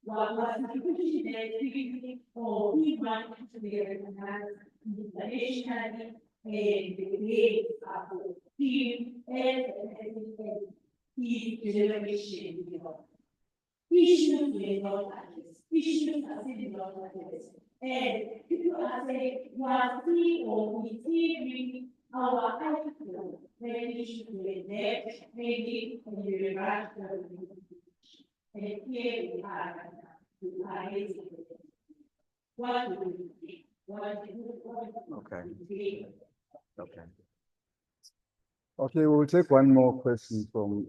What was pushing the or we want to be recognized internationally and the way of team and his generation. Issues may not address, issues are still not addressed. And people are saying, was he or is he Our attitude, maybe should be that, maybe in the rest and here we are, what do we think? What do we Okay. Okay. Okay, we'll take one more question from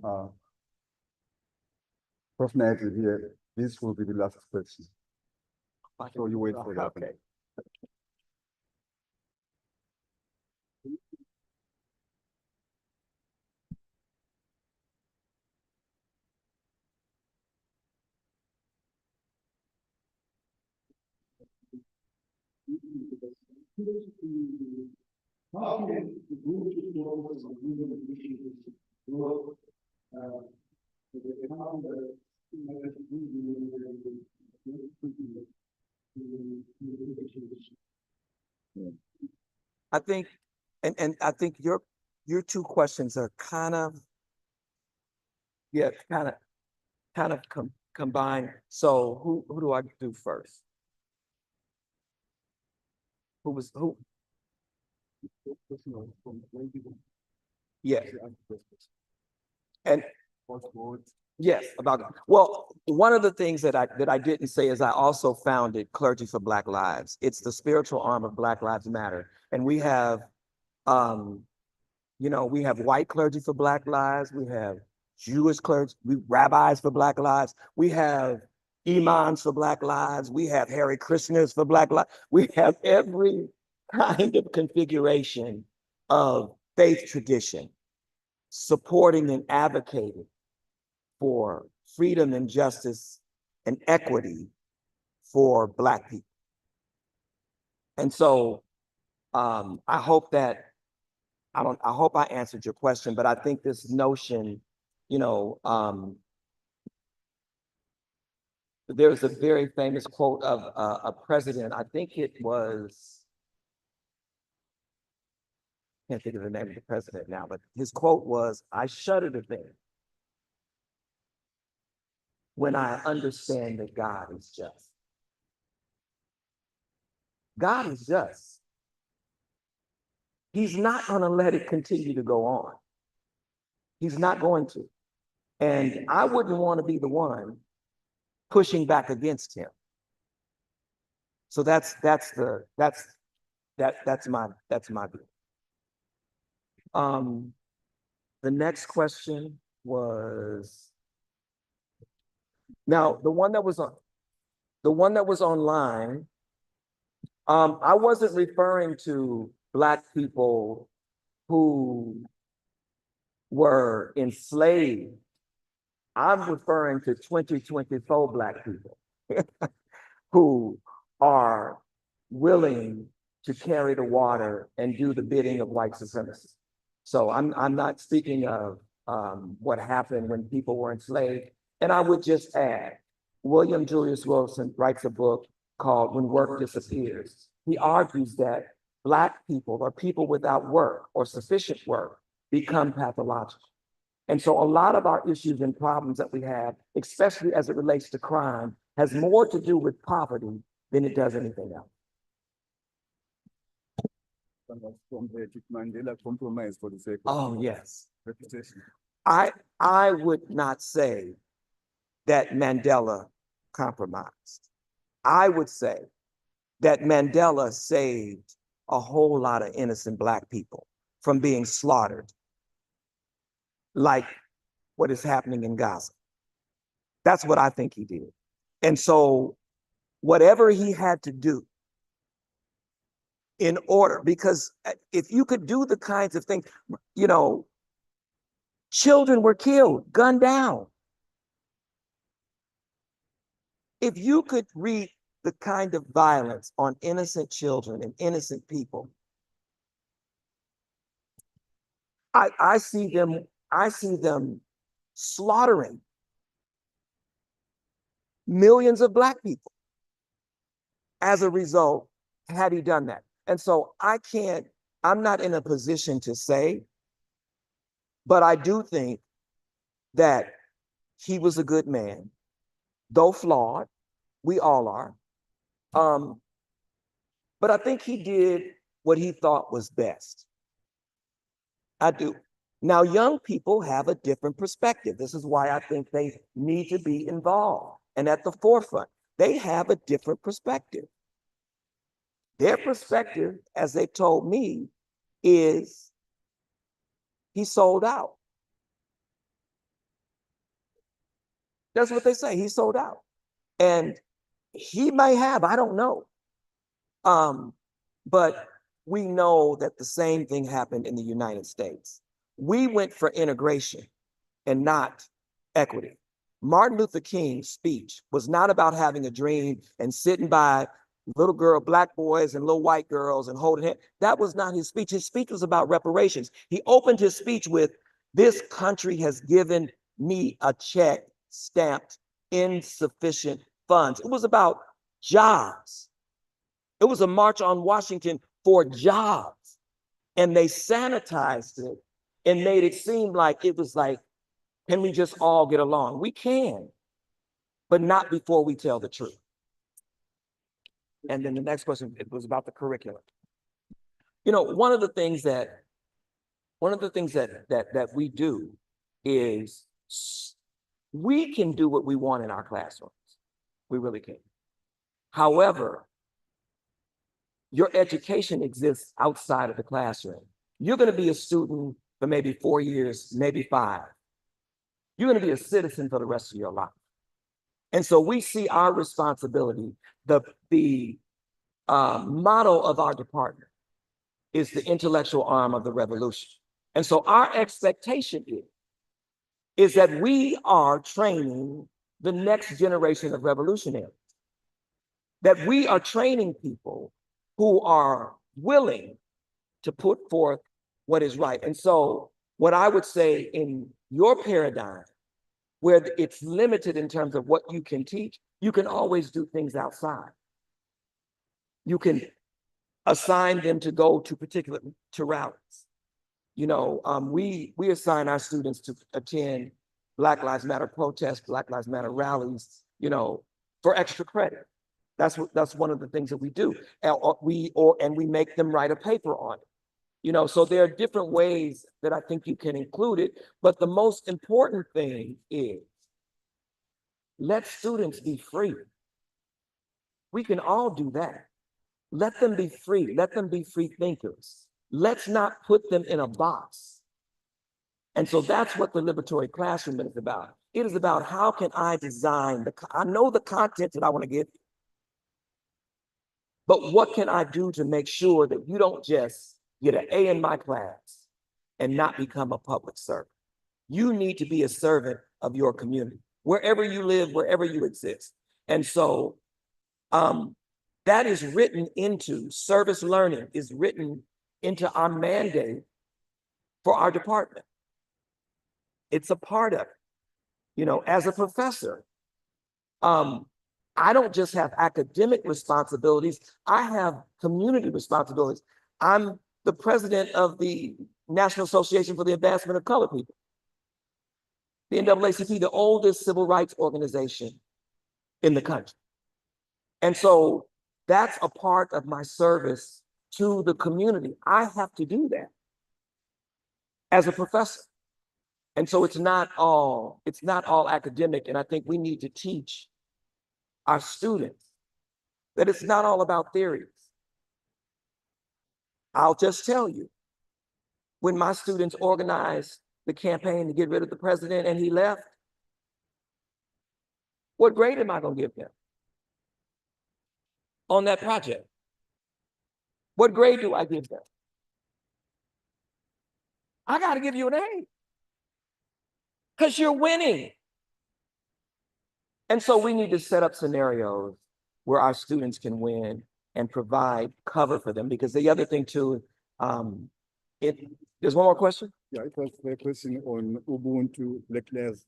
Prof. Nigel here. This will be the last question. So you wait for that. Okay. How can the group of work, I think, and I think your two questions are kind of, yeah, kind of combined. So who do I do first? Who? Yeah. And yes, well, one of the things that I didn't say is I also founded Clergy for Black Lives. It's the spiritual arm of Black Lives Matter. And we have, we have white clergy for Black lives. We have Jewish clergy, rabbis for Black lives. We have imams for Black lives. We have Hare Krishnas for Black lives. We have every kind of configuration of faith tradition supporting and advocating for freedom and justice and equity for Black people. And so I hope that I hope I answered your question, but I think this notion, there's a very famous quote of a president, I think it was, can't think of the name of the president now, but his quote was, "I shudder to think when I understand that God is just." God is just. He's not going to let it continue to go on. He's not going to. And I wouldn't want to be the one pushing back against him. So that's my view. The next question was, now the one that was online, I wasn't referring to Black people who were enslaved. I'm referring to 2024 Black people who are willing to carry the water and do the bidding of white supremacy. So I'm not speaking of what happened when people were enslaved. And I would just add, William Julius Wilson writes a book called When Work Disappears. He argues that Black people or people without work or sufficient work become pathological. And so a lot of our issues and problems that we have, especially as it relates to crime, has more to do with poverty than it does anything else. Mandela compromise for the sake of Oh, yes. reputation. I would not say that Mandela compromised. I would say that Mandela saved a whole lot of innocent Black people from being slaughtered, like what is happening in Gaza. That's what I think he did. And so whatever he had to do in order, because if you could do the kinds of things, children were killed, gunned down. If you could read the kind of violence on innocent children and innocent people, I see them slaughtering millions of Black people as a result, had he done that. And so I'm not in a position to say, but I do think that he was a good man, though flawed, we all are. But I think he did what he thought was best. I do. Now, young people have a different perspective. This is why I think they need to be involved and at the forefront. They have a different perspective. Their perspective, as they told me, is he sold out. That's what they say. He sold out. And he may have, I don't know. But we know that the same thing happened in the United States. We went for integration and not equity. Martin Luther King's speech was not about having a dream and sitting by little girl, black boys and little white girls and holding hands. That was not his speech. His speech was about reparations. He opened his speech with, "This country has given me a check stamped insufficient funds." It was about jobs. It was a march on Washington for jobs. And they sanitized it and made it seem like it was like, can we just all get along? We can, but not before we tell the truth. And then the next question, it was about the curriculum. You know, one of the things that we do is we can do what we want in our classrooms. We really can. However, your education exists outside of the classroom. You're going to be a student for maybe 4 years, maybe 5. You're going to be a citizen for the rest of your life. And so we see our responsibility, the motto of our department is the intellectual arm of the revolution. And so our expectation is that we are training the next generation of revolutionaries, that we are training people who are willing to put forth what is right. And so what I would say in your paradigm, where it's limited in terms of what you can teach, you can always do things outside. You can assign them to go to rallies. You know, we assign our students to attend Black Lives Matter protests, Black Lives Matter rallies, you know, for extra credit. That's one of the things that we do. And we make them write a paper on it. You know, so there are different ways that I think you can include it, but the most important thing is let students be free. We can all do that. Let them be free. Let them be free thinkers. Let's not put them in a box. And so that's what the liberatory classroom is about. It is about how can I design I know the content that I want to get, but what can I do to make sure that you don't just get an A in my class and not become a public servant? You need to be a servant of your community, wherever you live, wherever you exist. And so that is written into service learning, is written into our mandate for our department. It's a part of it. You know, as a professor, I don't just have academic responsibilities, I have community responsibilities. I'm the president of the National Association for the Advancement of Colored People, the NAACP, the oldest civil rights organization in the country. And so that's a part of my service to the community. I have to do that as a professor. And so it's not all academic. And I think we need to teach our students that it's not all about theories. I'll just tell you, when my students organized the campaign to get rid of the president and he left, what grade am I going to give them on that project? What grade do I give them? I got to give you an A because you're winning. And so we need to set up scenarios where our students can win and provide cover for them. Because the other thing too, there's one more question? Yeah, it was a question on Ubuntu, Black Lives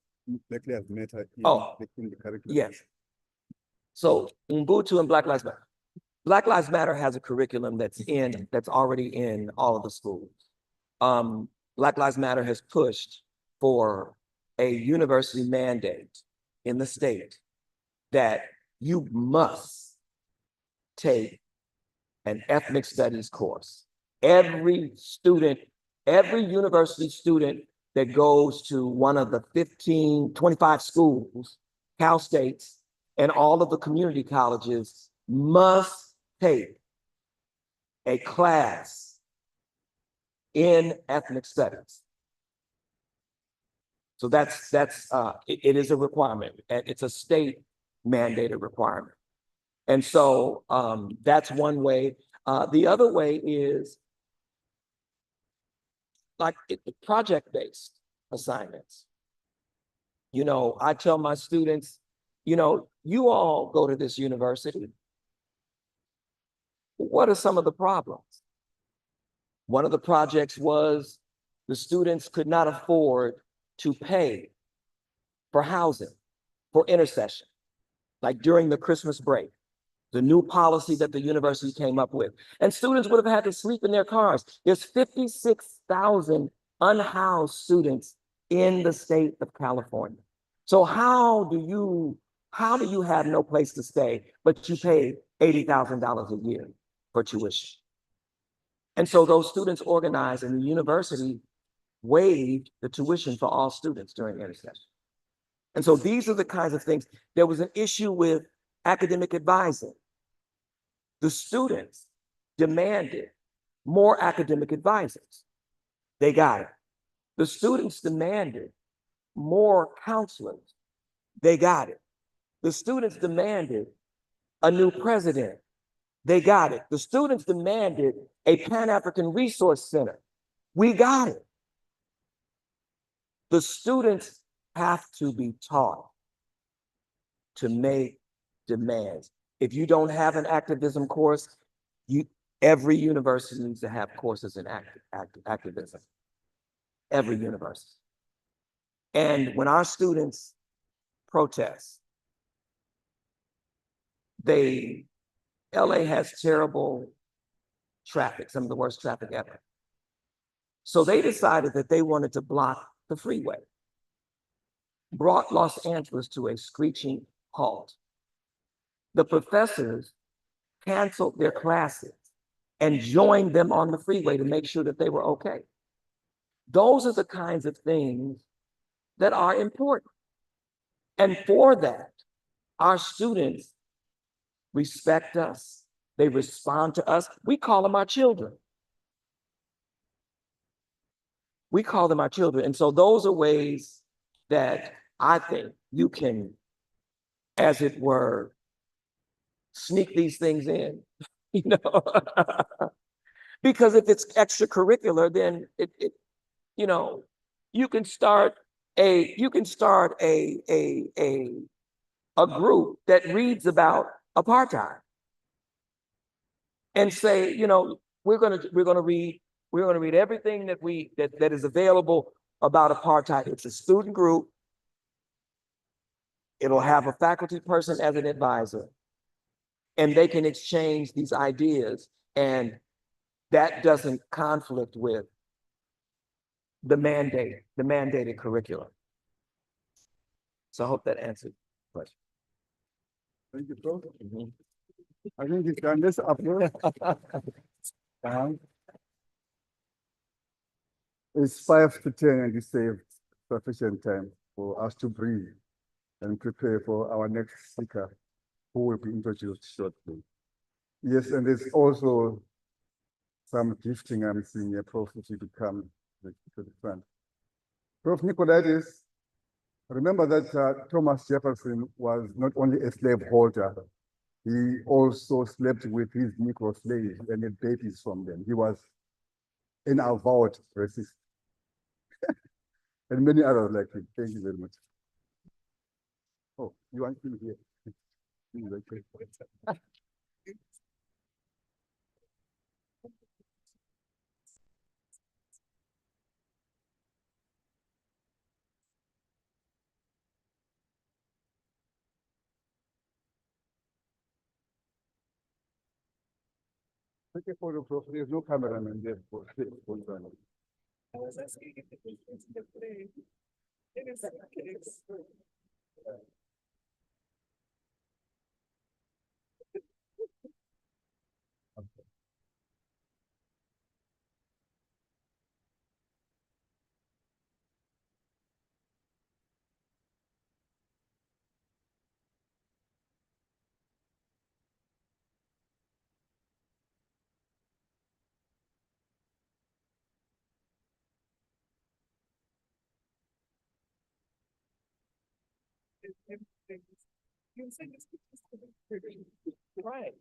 Matter in the curriculum. Yes. So Ubuntu and Black Lives Matter. Black Lives Matter has a curriculum that's already in all of the schools. Black Lives Matter has pushed for a university mandate in the state that you must take an ethnic studies course. Every student, Every university student that goes to one of the 15, 25 schools, Cal States, and all of the community colleges must take a class in ethnic studies. So it is a requirement, and it's a state mandated requirement. And so that's one way. The other way is like project-based assignments. You know, I tell my students, you know, you all go to this university. What are some of the problems? One of the projects was the students could not afford to pay for housing, for intercession, like during the Christmas break, the new policy that the university came up with. And students would have had to sleep in their cars. There's 56,000 unhoused students in the state of California. So how do you have no place to stay, but you pay $80,000 a year for tuition? And so those students organized, and the university waived the tuition for all students during intercession. And so these are the kinds of things. There was an issue with academic advising. The students demanded more academic advisors. They got it. The students demanded more counselors. They got it. The students demanded a new president. They got it. The students demanded a Pan-African Resource Center. We got it. The students have to be taught to make demands. If you don't have an activism course, every university needs to have courses in activism. Every university. And when our students protest, LA has terrible traffic, some of the worst traffic ever. So they decided that they wanted to block the freeway, brought Los Angeles to a screeching halt. The professors canceled their classes and joined them on the freeway to make sure that they were okay. Those are the kinds of things that are important. And for that, our students respect us. They respond to us. We call them our children. We call them our children. And so those are ways that I think you can, as it were, sneak these things in, you know, because if it's extracurricular, then you know, you can start a group that reads about apartheid and say, you know, we're gonna read everything that is available about apartheid. It's a student group. It'll have a faculty person as an advisor, and they can exchange these ideas, and that doesn't conflict with the mandated curriculum. So I hope that answered the question. Thank you, Prof. I think it's done this upload. It's 5 to 10 and it saved sufficient time for us to breathe and prepare for our next speaker, who will be introduced shortly. Yes, and there's also some gifting I'm seeing here, Prof, if you could come to the front. Prof. Nicolaitis, remember that Thomas Jefferson was not only a slaveholder, he also slept with his Negro slaves and had babies from them. He was an avowed racist. And many others like him. Thank you very much. Oh, you are still here. Take a photo, Prof. There's no cameraman there. I was asking if it was the play. It is the case. everything. You say this is right.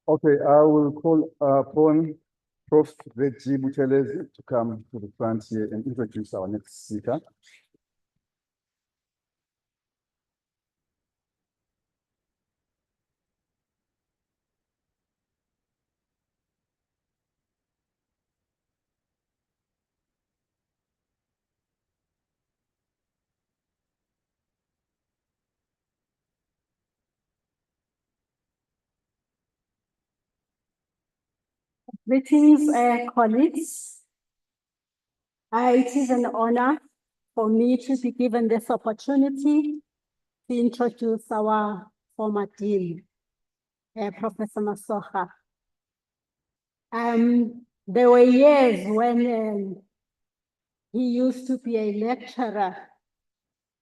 Okay, I will call upon Prof. Reggie Buthelezi to come to the front here and introduce our next speaker. Greetings, colleagues. It is an honor for me to be given this opportunity to introduce our former dean, Professor Masoha. There were years when he used to be a lecturer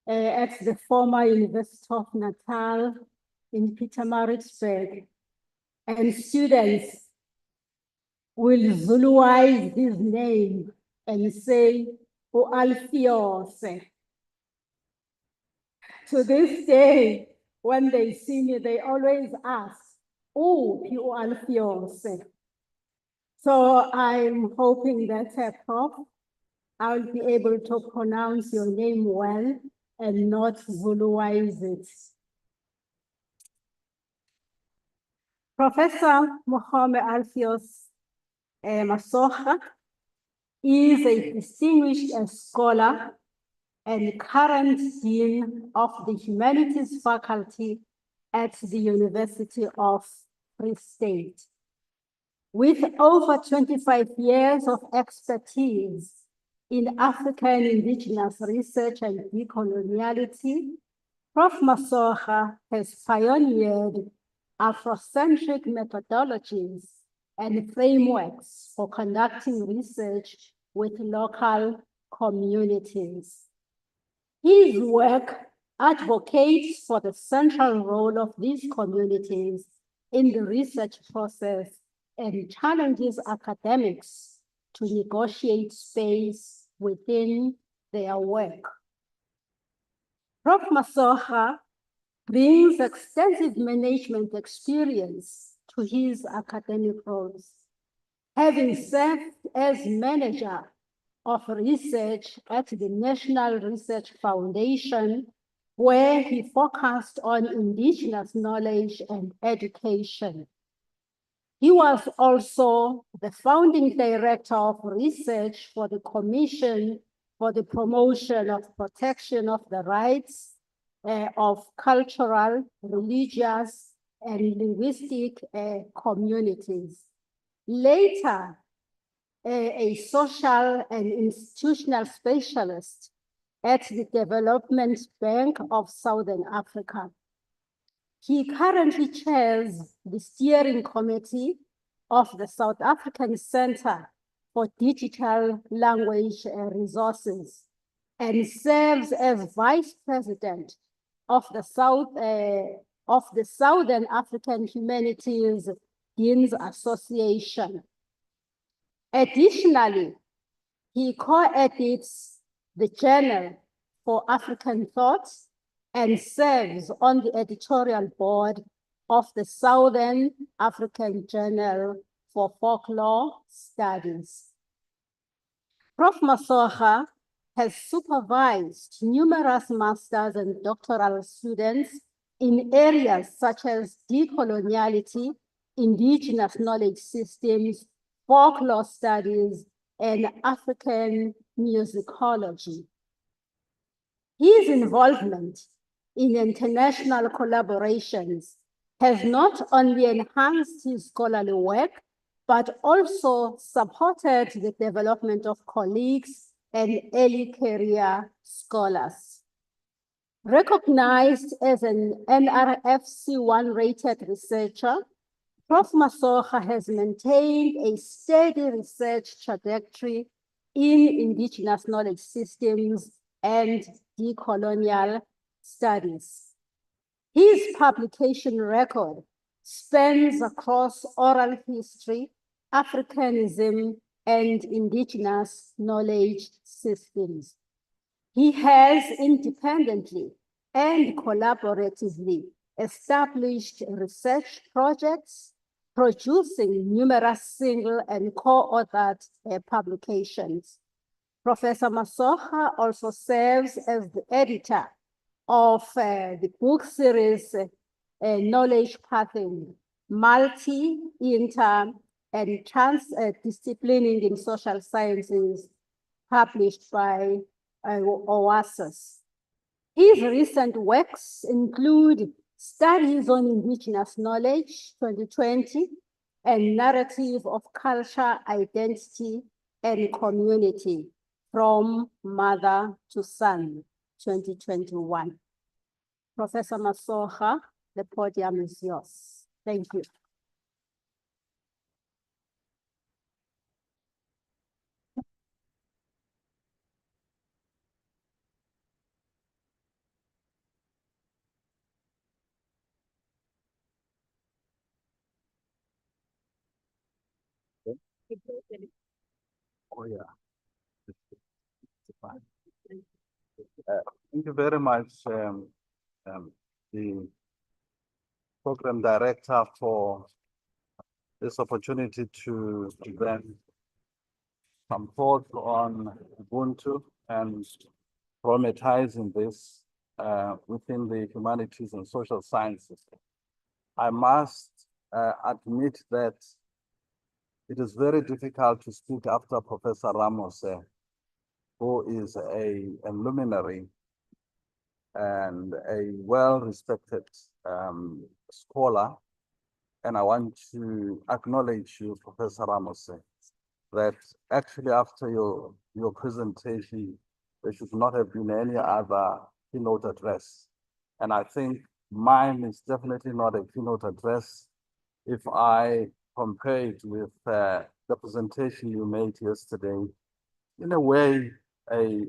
at the former University of Natal in Pietermaritzburg, and students will Zuluize his name and say, "O-Alfiose." To this day, when they see me, they always ask, "Oh, O-Alfiose." So I'm hoping that, Prof, I'll be able to pronounce your name well and not Zuluize it. Professor Mohamed Alfios Masoha is a distinguished scholar and current dean of the Humanities Faculty at the University of Free State. With over 25 years of expertise in African indigenous research and decoloniality, Prof. Masoha has pioneered Afrocentric methodologies and frameworks for conducting research with local communities. His work advocates for the central role of these communities in the research process and challenges academics to negotiate space within their work. Prof. Masoha brings extensive management experience to his academic roles, having served as manager of research at the National Research Foundation, where he focused on indigenous knowledge and education. He was also the founding director of research for the Commission for the Promotion of Protection of the Rights of Cultural, Religious, and Linguistic communities. Later, a social and institutional specialist at the Development Bank of Southern Africa. He currently chairs the steering committee of the South African Center for Digital Language Resources and serves as vice president of the Southern African Humanities Deans Association. Additionally, he co-edits the Journal for African Thought and serves on the editorial board of the Southern African Journal for Folklore Studies. Prof. Masoha has supervised numerous master's and doctoral students in areas such as decoloniality, indigenous knowledge systems, folklore studies, and African musicology. His involvement in international collaborations has not only enhanced his scholarly work, but also supported the development of colleagues and early career scholars. Recognized as an NRFC1 rated researcher, Prof. Masocha has maintained a steady research trajectory in indigenous knowledge systems and decolonial studies. His publication record spans across oral history, Africanism, and indigenous knowledge systems. He has independently and collaboratively established research projects, producing numerous single and co-authored publications. Professor Masocha also serves as the editor of the book series Knowledge Pathing, Multi, Inter, and Transdisciplining in Social Sciences, published by OASIS. His recent works include Studies on Indigenous Knowledge, 2020, and Narrative of Culture, Identity, and Community, From Mother to Son, 2021. Professor Masocha, the podium is yours. Thank you. Oh, yeah. Thank you very much, the program director, for this opportunity to present some thoughts on Ubuntu and problematizing this within the humanities and social sciences. I must admit that it is very difficult to speak after Professor Ramos, who is a luminary and a well-respected scholar. And I want to acknowledge you, Professor Ramos, that actually after your presentation, there should not have been any other keynote address. And I think mine is definitely not a keynote address if I compare it with the presentation you made yesterday. In a way, a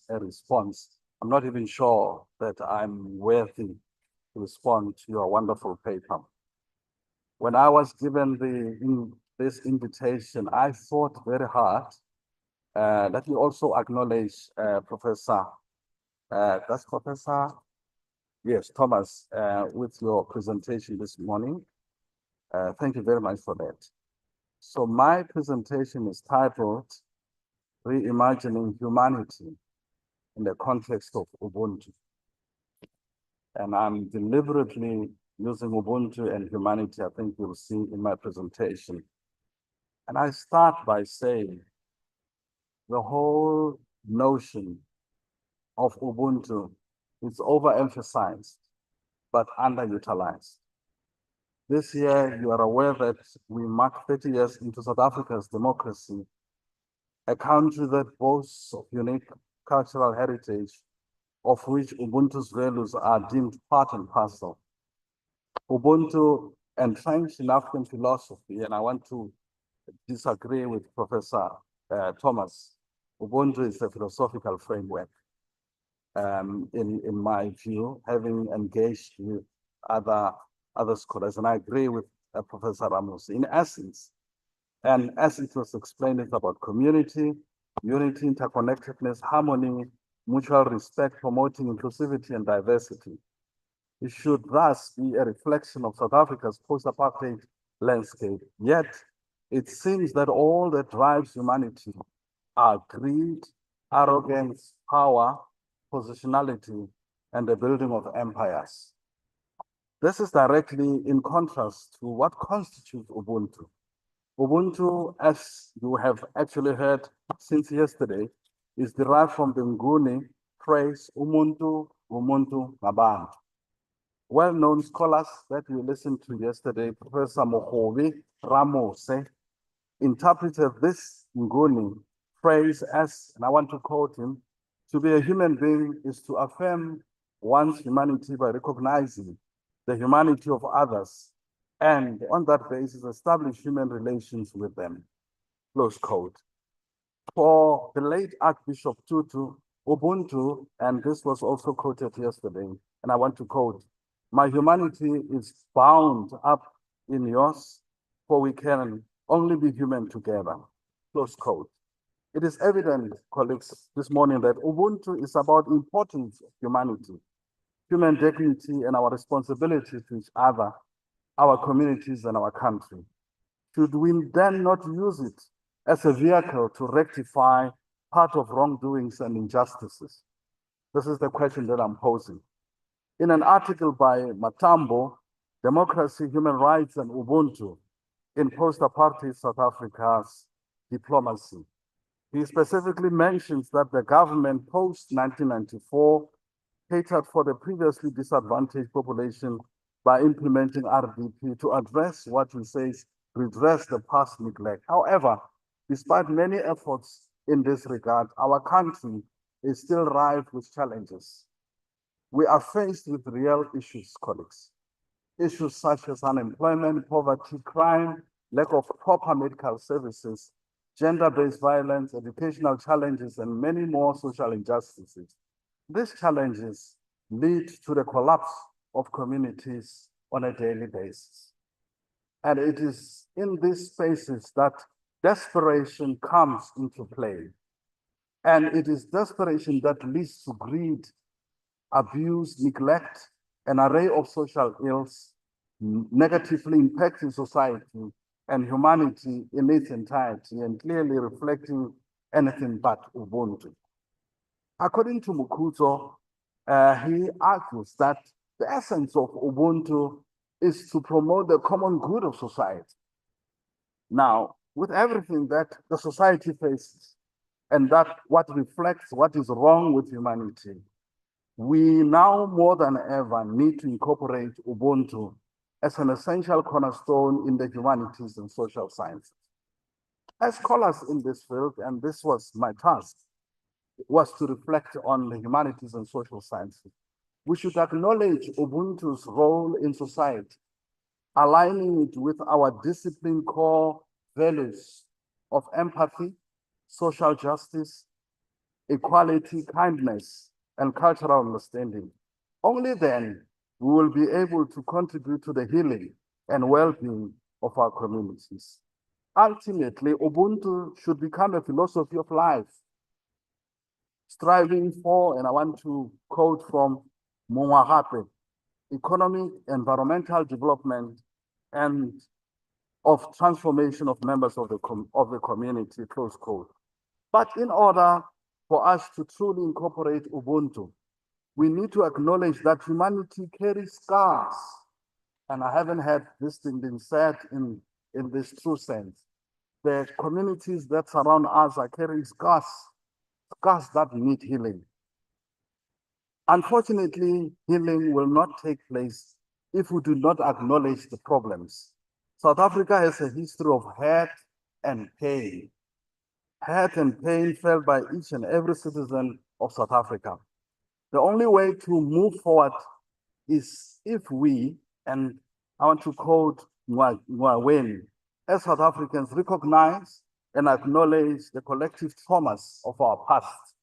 response. I'm not even sure that I'm worthy to respond to your wonderful paper. When I was given this invitation, I thought very hard. Let me also acknowledge Professor, that's Professor, yes, Thomas, with your presentation this morning. Thank you very much for that. So my presentation is titled Reimagining Humanity in the Context of Ubuntu. And I'm deliberately using Ubuntu and humanity, I think you'll see in my presentation. And I start by saying the whole notion of Ubuntu is overemphasized, but underutilized. This year, you are aware that we mark 30 years into South Africa's democracy, a country that boasts of unique cultural heritage, of which Ubuntu's values are deemed part and parcel. Ubuntu entrenched in African philosophy, and I want to disagree with Professor Thomas. Ubuntu is a philosophical framework, in my view, having engaged with other scholars, and I agree with Professor Ramos. In essence, and as it was explained, it's about community, unity, interconnectedness, harmony, mutual respect, promoting inclusivity and diversity. It should thus be a reflection of South Africa's post-apartheid landscape. Yet, it seems that all that drives humanity are greed, arrogance, power, positionality, and the building of empires. This is directly in contrast to what constitutes Ubuntu. Ubuntu, as you have actually heard since yesterday, is derived from the Nguni phrase, Umuntu, Umuntu, Ngabantu. well-known scholars that we listened to yesterday, Professor Mogobe Ramose, interpreted this Nguni phrase as, and I want to quote him, to be a human being is to affirm one's humanity by recognizing the humanity of others and on that basis establish human relations with them, close quote. For the late Archbishop Tutu, Ubuntu, and this was also quoted yesterday, and I want to quote, my humanity is bound up in yours, for we can only be human together, close quote. It is evident, colleagues, this morning that Ubuntu is about importance of humanity, human dignity, and our responsibility to each other, our communities, and our country. Should we then not use it as a vehicle to rectify part of wrongdoings and injustices? This is the question that I'm posing. In an article by Matambo, Democracy, Human Rights, and Ubuntu in post-apartheid South Africa's diplomacy, he specifically mentions that the government post-1994 catered for the previously disadvantaged population by implementing RDP to address what he says redress the past neglect. However, despite many efforts in this regard, our country is still rife with challenges. We are faced with real issues, colleagues. Issues such as unemployment, poverty, crime, lack of proper medical services, gender-based violence, educational challenges, and many more social injustices. These challenges lead to the collapse of communities on a daily basis. And it is in these spaces that desperation comes into play. And it is desperation that leads to greed, abuse, neglect, an array of social ills, negatively impacting society and humanity in its entirety, and clearly reflecting anything but Ubuntu. According to Mukuzo, he argues that the essence of Ubuntu is to promote the common good of society. Now, with everything that the society faces, and that what reflects what is wrong with humanity, we now more than ever need to incorporate Ubuntu as an essential cornerstone in the humanities and social sciences. As scholars in this field, and this was my task, was to reflect on the humanities and social sciences. We should acknowledge Ubuntu's role in society, aligning it with our discipline core values of empathy, social justice, equality, kindness, and cultural understanding. Only then we will be able to contribute to the healing and well-being of our communities. Ultimately, Ubuntu should become a philosophy of life, striving for, and I want to quote from Mongwagape, economic, environmental development, and of transformation of members of the community, close quote. But in order for us to truly incorporate Ubuntu, we need to acknowledge that humanity carries scars. And I haven't had this thing being said in this true sense. The communities that surround us are carrying scars that need healing. Unfortunately, healing will not take place if we do not acknowledge the problems. South Africa has a history of hurt and pain. Hurt and pain felt by each and every citizen of South Africa. The only way to move forward is if we, and I want to quote Ngwaweni, as South Africans recognize and acknowledge the collective traumas of our past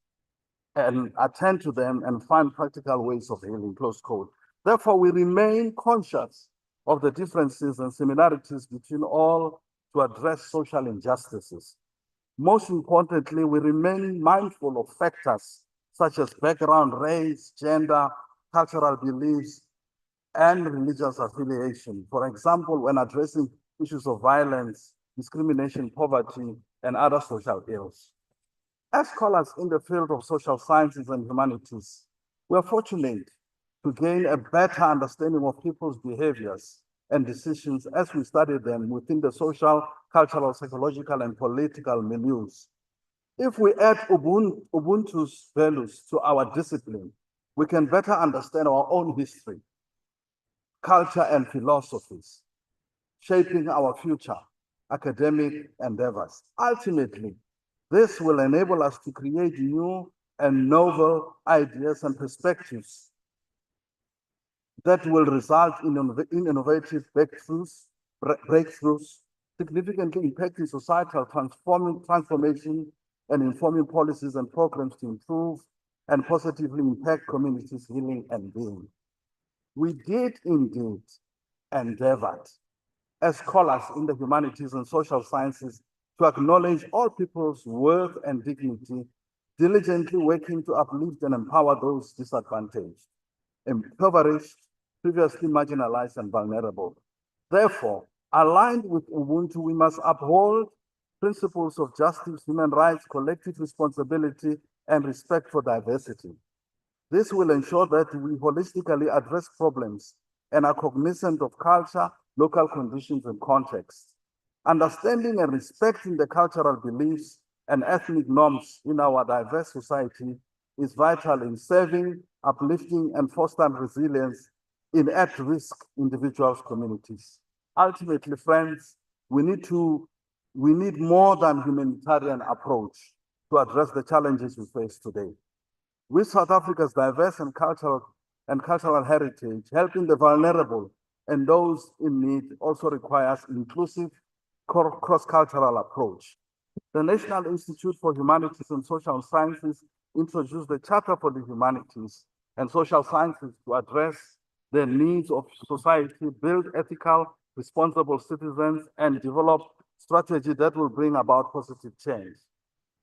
and attend to them and find practical ways of healing, close quote. Therefore, we remain conscious of the differences and similarities between all to address social injustices. Most importantly, we remain mindful of factors such as background, race, gender, cultural beliefs, and religious affiliation. For example, when addressing issues of violence, discrimination, poverty, and other social ills. As scholars in the field of social sciences and humanities, we are fortunate to gain a better understanding of people's behaviors and decisions as we study them within the social, cultural, psychological, and political milieus. If we add Ubuntu's values to our discipline, we can better understand our own history, culture, and philosophies, shaping our future academic endeavors. Ultimately, this will enable us to create new and novel ideas and perspectives that will result in innovative breakthroughs, significantly impacting societal transformation and informing policies and programs to improve and positively impact communities' healing and being. We did indeed endeavored as scholars in the humanities and social sciences to acknowledge all people's worth and dignity, diligently working to uplift and empower those disadvantaged, impoverished, previously marginalized and vulnerable. Therefore, aligned with Ubuntu, we must uphold principles of justice, human rights, collective responsibility, and respect for diversity. This will ensure that we holistically address problems and are cognizant of culture, local conditions, and context. Understanding and respecting the cultural beliefs and ethnic norms in our diverse society is vital in serving, uplifting, and fostering resilience in at-risk individuals' communities. Ultimately, friends, we need more than humanitarian approach to address the challenges we face today. With South Africa's diverse and cultural heritage, helping the vulnerable and those in need also requires inclusive cross-cultural approach. The National Institute for Humanities and Social Sciences introduced the Charter for the Humanities and Social Sciences to address the needs of society, build ethical, responsible citizens, and develop strategy that will bring about positive change.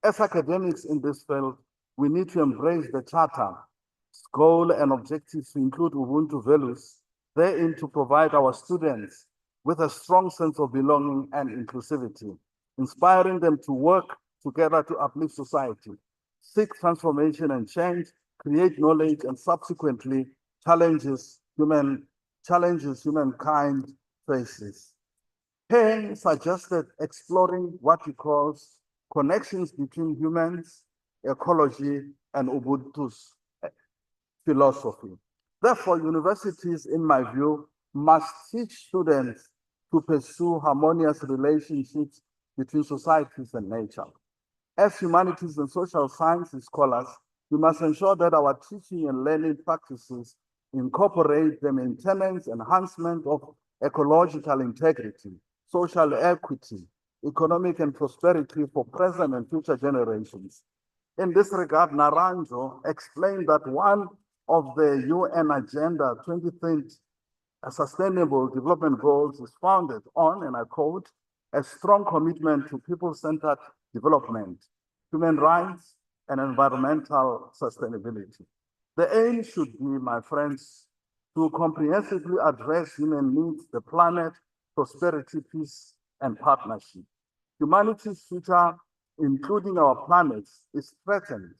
As academics in this field, we need to embrace the Charter's goal and objectives to include Ubuntu values, therein to provide our students with a strong sense of belonging and inclusivity, inspiring them to work together to uplift society, seek transformation and change, create knowledge, and subsequently challenges humankind faces. Payne suggested exploring what he calls connections between humans, ecology, and Ubuntu's philosophy. Therefore, universities, in my view, must teach students to pursue harmonious relationships between societies and nature. As humanities and social sciences scholars, we must ensure that our teaching and learning practices incorporate the maintenance and enhancement of ecological integrity, social equity, economic and prosperity for present and future generations. In this regard, Naranjo explained that one of the UN Agenda 2030 Sustainable Development Goals is founded on, and I quote, a strong commitment to people-centered development, human rights, and environmental sustainability. The aim should be, my friends, to comprehensively address human needs, the planet, prosperity, peace, and partnership. Humanity's future, including our planet, is threatened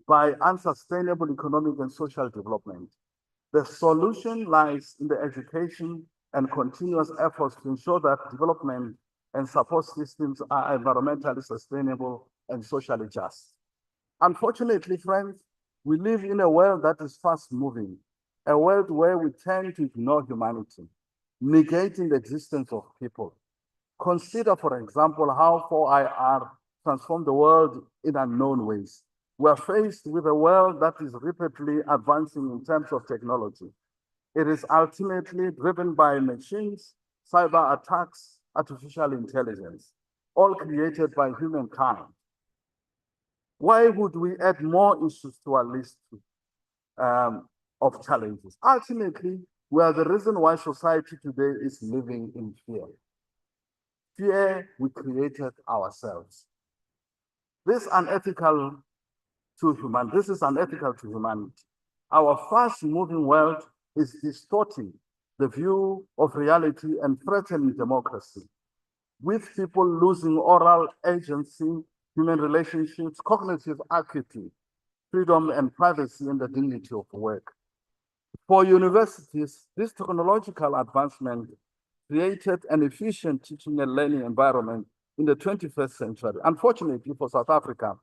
by unsustainable economic and social development. The solution lies in the education and continuous efforts to ensure that development and support systems are environmentally sustainable and socially just. Unfortunately, friends, we live in a world that is fast moving, a world where we tend to ignore humanity, negating the existence of people. Consider, for example, how 4IR transformed the world in unknown ways. We are faced with a world that is rapidly advancing in terms of technology. It is ultimately driven by machines, cyber attacks, artificial intelligence, all created by humankind. Why would we add more issues to our list of challenges? Ultimately, we are the reason why society today is living in fear. Fear we created ourselves. This is unethical to humanity. Our fast-moving world is distorting the view of reality and threatening democracy, with people losing oral agency, human relationships, cognitive acuity, freedom and privacy, and the dignity of work. For universities, this technological advancement created an efficient teaching and learning environment in the 21st century. Unfortunately for South Africa,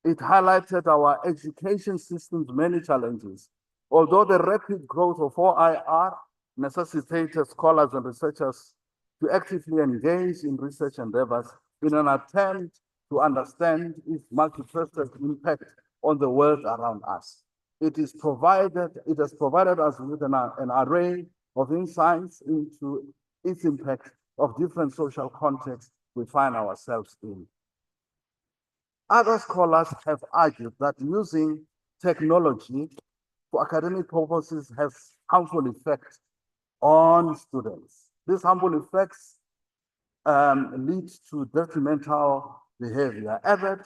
it highlighted our education system's many challenges. Although the rapid growth of 4IR necessitated scholars and researchers to actively engage in research endeavors in an attempt to understand its multifaceted impact on the world around us. It has provided us with an array of insights into its impact of different social contexts we find ourselves in. Other scholars have argued that using technology for academic purposes has harmful effects on students. These harmful effects lead to detrimental behavior. Added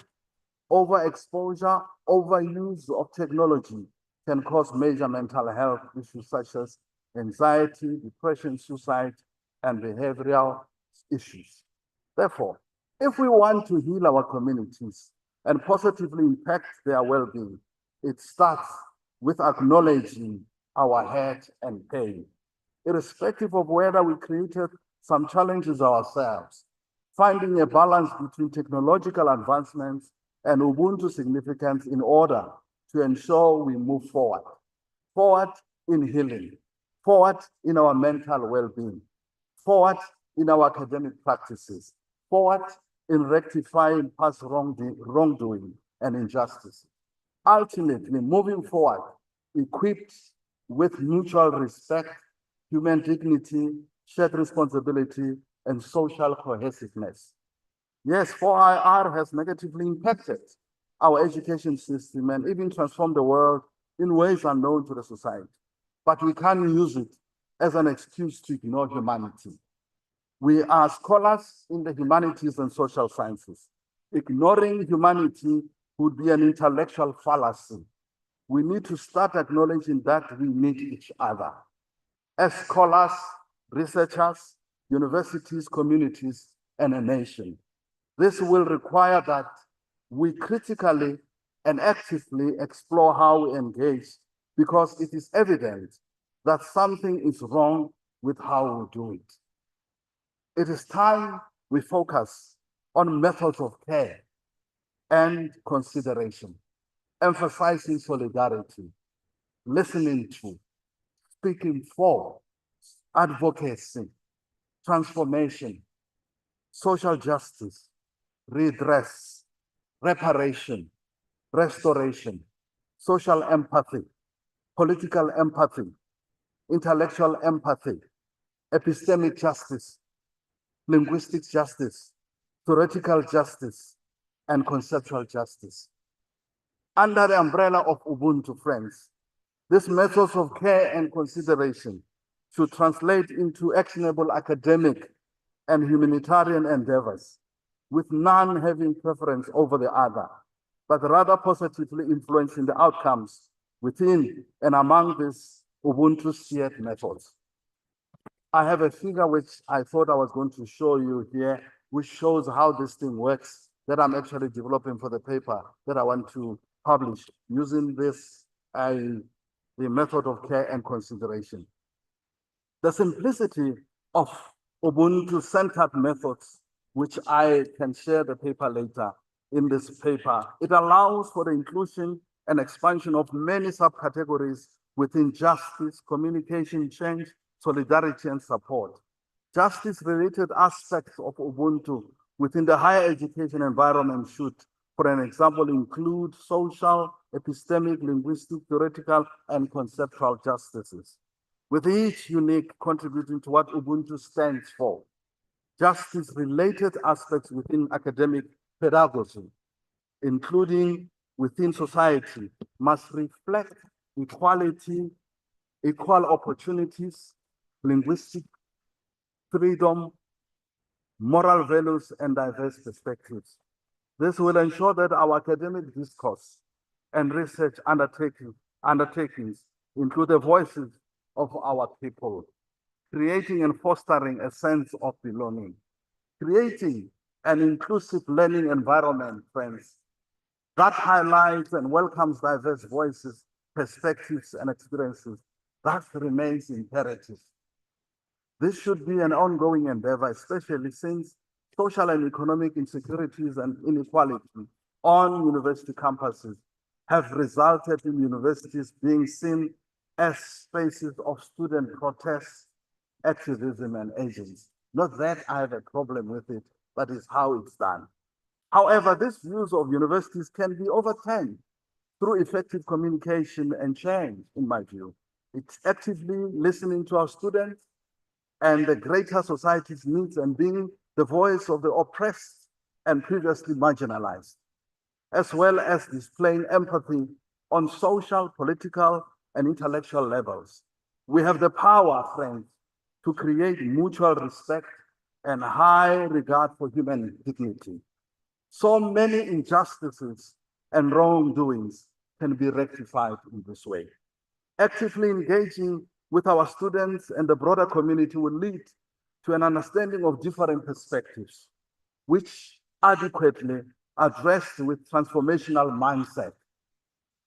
overexposure, overuse of technology can cause major mental health issues such as anxiety, depression, suicide, and behavioral issues. Therefore, if we want to heal our communities and positively impact their well-being, it starts with acknowledging our hurt and pain. Irrespective of whether we created some challenges ourselves, finding a balance between technological advancements and Ubuntu significance in order to ensure we move forward in healing, forward in our mental well-being, forward in our academic practices, forward in rectifying past wrongdoing and injustice. Ultimately, moving forward, equipped with mutual respect, human dignity, shared responsibility, and social cohesiveness. Yes, 4IR has negatively impacted our education system and even transformed the world in ways unknown to the society. But we can't use it as an excuse to ignore humanity. We are scholars in the humanities and social sciences. Ignoring humanity would be an intellectual fallacy. We need to start acknowledging that we need each other. As scholars, researchers, universities, communities, and a nation. This will require that we critically and actively explore how we engage, because it is evident that something is wrong with how we do it. It is time we focus on methods of care and consideration, emphasizing solidarity, listening to, speaking for, advocacy, transformation, social justice, redress, reparation, restoration, social empathy, political empathy, intellectual empathy, epistemic justice, linguistic justice, theoretical justice, and conceptual justice. Under the umbrella of Ubuntu, friends, these methods of care and consideration should translate into actionable academic and humanitarian endeavors, with none having preference over the other, but rather positively influencing the outcomes within and among these Ubuntu shared methods. I have a figure which I thought I was going to show you here, which shows how this thing works, that I'm actually developing for the paper that I want to publish using this, the method of care and consideration. The simplicity of Ubuntu-centered methods, which I can share the paper later in this paper, it allows for the inclusion and expansion of many subcategories within justice, communication, change, solidarity, and support. Justice-related aspects of Ubuntu within the higher education environment should, for an example, include social, epistemic, linguistic, theoretical, and conceptual justices, with each unique contributing to what Ubuntu stands for. Justice-related aspects within academic pedagogy, including within society, must reflect equality, equal opportunities, linguistic freedom, moral values, and diverse perspectives. This will ensure that our academic discourse and research undertakings include the voices of our people, creating and fostering a sense of belonging, creating an inclusive learning environment, friends, that highlights and welcomes diverse voices, perspectives, and experiences. That remains imperative. This should be an ongoing endeavor, especially since social and economic insecurities and inequality on university campuses have resulted in universities being seen as spaces of student protest, activism, and agents. Not that I have a problem with it, but it's how it's done. However, these views of universities can be overturned through effective communication and change, in my view. It's actively listening to our students and the greater society's needs and being the voice of the oppressed and previously marginalized, as well as displaying empathy on social, political, and intellectual levels. We have the power, friends, to create mutual respect and high regard for human dignity. So many injustices and wrongdoings can be rectified in this way. Actively engaging with our students and the broader community will lead to an understanding of different perspectives, which adequately addressed with transformational mindset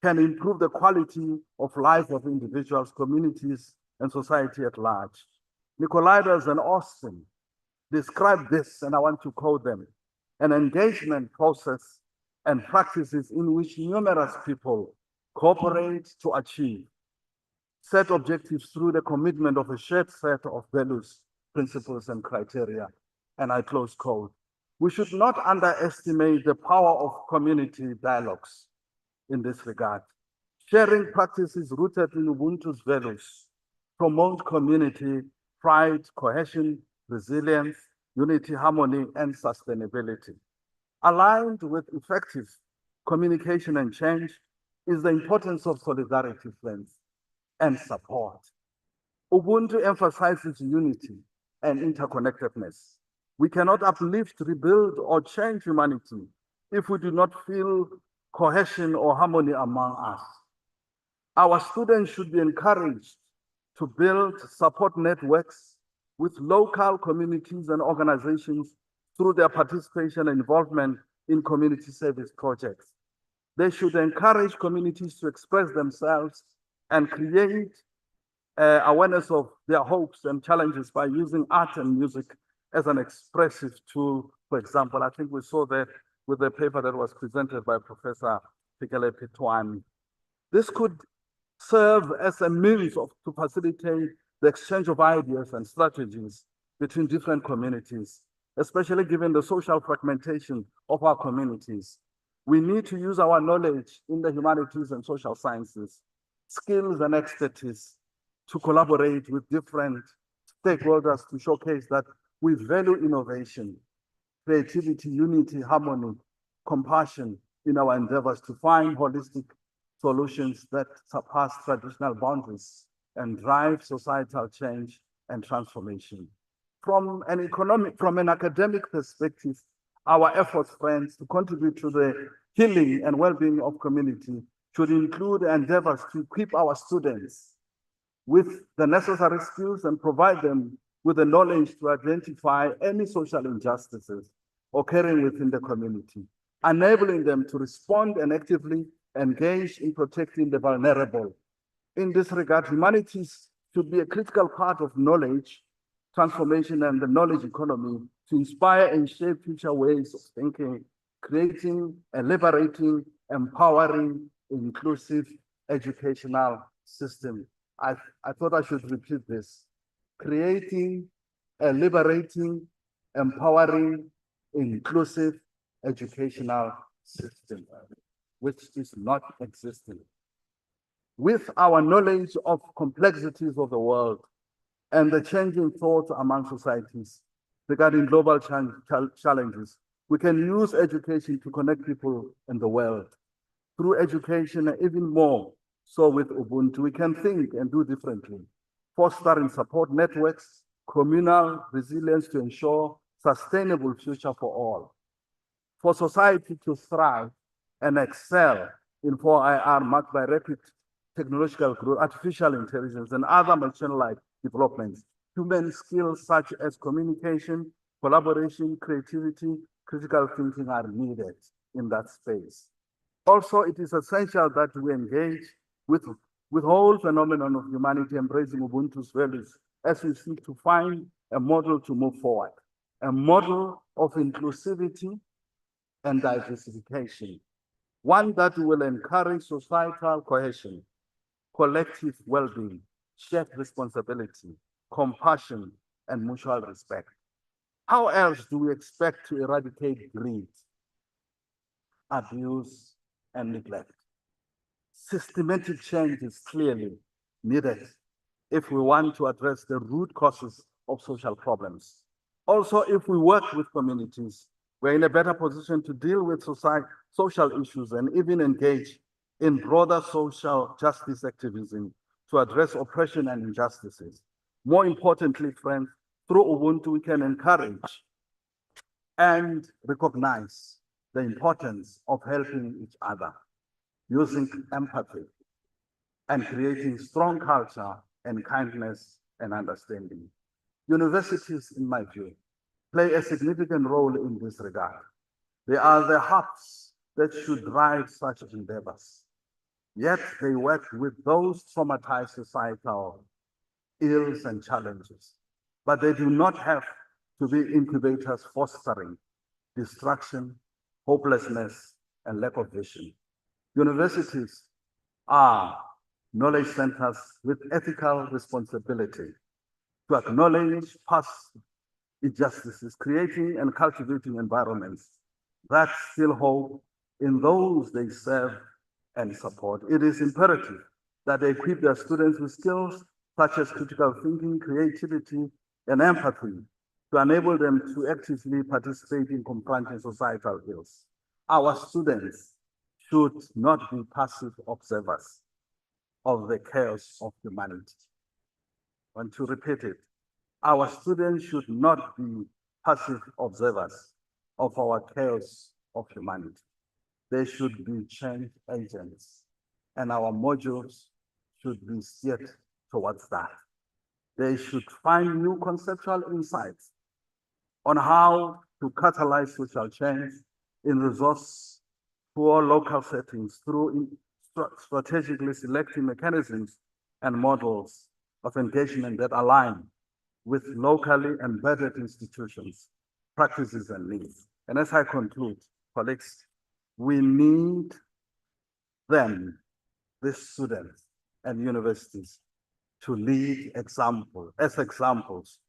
can improve the quality of life of individuals, communities, and society at large. Nicolaides and Austin describe this, and I want to quote them, an engagement process and practices in which numerous people cooperate to achieve set objectives through the commitment of a shared set of values, principles, and criteria. And I close quote. We should not underestimate the power of community dialogues in this regard. Sharing practices rooted in Ubuntu's values promote community pride, cohesion, resilience, unity, harmony, and sustainability. Aligned with effective communication and change is the importance of solidarity, friends, and support. Ubuntu emphasizes unity and interconnectedness. We cannot uplift, rebuild, or change humanity if we do not feel cohesion or harmony among us. Our students should be encouraged to build support networks with local communities and organizations through their participation and involvement in community service projects. They should encourage communities to express themselves and create awareness of their hopes and challenges by using art and music as an expressive tool. For example, I think we saw that with the paper that was presented by Professor Pikele Pitwani. This could serve as a means to facilitate the exchange of ideas and strategies between different communities, especially given the social fragmentation of our communities. We need to use our knowledge in the humanities and social sciences, skills and expertise to collaborate with different stakeholders to showcase that we value innovation, creativity, unity, harmony, compassion in our endeavors to find holistic solutions that surpass traditional boundaries and drive societal change and transformation. From an academic perspective, our efforts, friends, to contribute to the healing and well-being of community should include endeavors to equip our students with the necessary skills and provide them with the knowledge to identify any social injustices occurring within the community, enabling them to respond and actively engage in protecting the vulnerable. In this regard, humanities should be a critical part of knowledge transformation and the knowledge economy to inspire and shape future ways of thinking, creating a liberating, empowering, inclusive educational system. I thought I should repeat this. Creating a liberating, empowering, inclusive educational system, which is not existing. With our knowledge of complexities of the world and the changing thoughts among societies regarding global challenges, we can use education to connect people in the world. Through education, even more so with Ubuntu, we can think and do differently, foster and support networks, communal resilience to ensure sustainable future for all. For society to thrive and excel in 4IR marked by rapid technological growth, artificial intelligence, and other machine-like developments, human skills such as communication, collaboration, creativity, critical thinking are needed in that space. Also, it is essential that we engage with whole phenomenon of humanity embracing Ubuntu's values as we seek to find a model to move forward, a model of inclusivity and diversification, one that will encourage societal cohesion, collective well-being, shared responsibility, compassion, and mutual respect. How else do we expect to eradicate greed, abuse, and neglect? Systematic change is clearly needed if we want to address the root causes of social problems. Also, if we work with communities, we're in a better position to deal with social issues and even engage in broader social justice activism to address oppression and injustices. More importantly, friends, through Ubuntu, we can encourage and recognize the importance of helping each other, using empathy, and creating strong culture and kindness and understanding. Universities, in my view, play a significant role in this regard. They are the hubs that should drive such endeavors. Yet they work with those traumatized societal ills and challenges, but they do not have to be incubators fostering destruction, hopelessness, and lack of vision. Universities are knowledge centers with ethical responsibility to acknowledge past injustices, creating and cultivating environments that still hope in those they serve and support. It is imperative that they equip their students with skills such as critical thinking, creativity, and empathy to enable them to actively participate in confronting societal ills. Our students should not be passive observers of the chaos of humanity. I want to repeat it. Our students should not be passive observers of our chaos of humanity. They should be change agents, and our modules should be steered towards that. They should find new conceptual insights on how to catalyze social change in resource-poor local settings through strategically selecting mechanisms and models of engagement that align with locally embedded institutions, practices, and needs. And as I conclude, colleagues, we need them, the students and universities, to lead as examples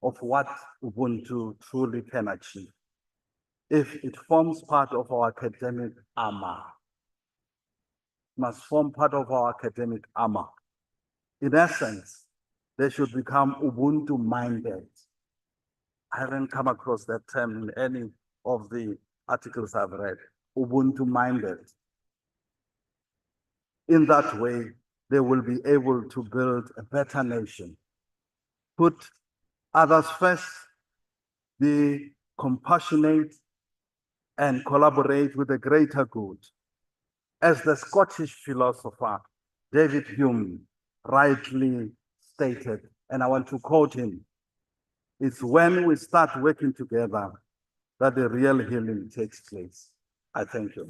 of what Ubuntu truly can achieve. If it forms part of our academic armor, must form part of our academic armor. In essence, they should become Ubuntu-minded. I haven't come across that term in any of the articles I've read, Ubuntu-minded. In that way, they will be able to build a better nation, put others first, be compassionate, and collaborate with the greater good. As the Scottish philosopher David Hume rightly stated, and I want to quote him, it's when we start working together that the real healing takes place. I thank you.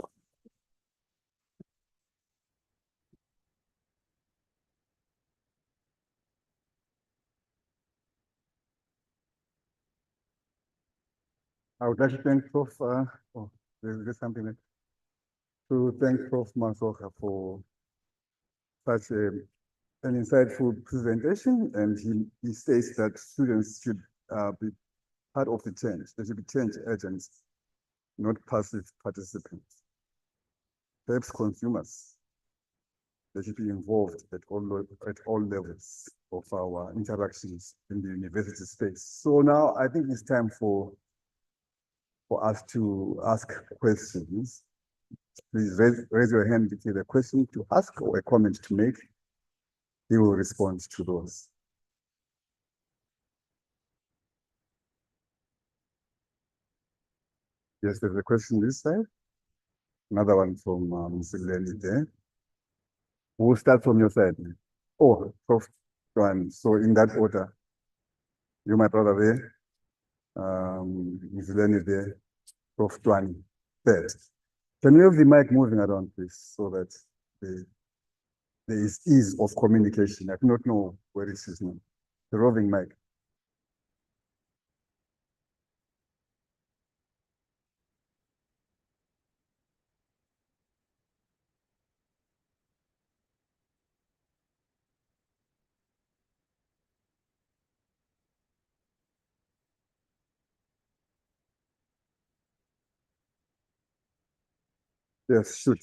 I would like to thank Prof. There's something like, to thank Prof. Masoka for such an insightful presentation, and he states that students should be part of the change. They should be change agents, not passive participants. Perhaps consumers, they should be involved at all levels of our interactions in the university space. So now I think it's time for us to ask questions. Please raise your hand if you have a question to ask or a comment to make. He will respond to those. Yes, there's a question this side. Another one from Mr. Lenny there. We'll start from your side. Oh, Prof. One. So in that order, you, my brother there, Ms. Lenny there, Prof. Twani third. Can you have the mic moving around, please, so that there is ease of communication? I do not know where it is now. The roving mic. Yes, shoot.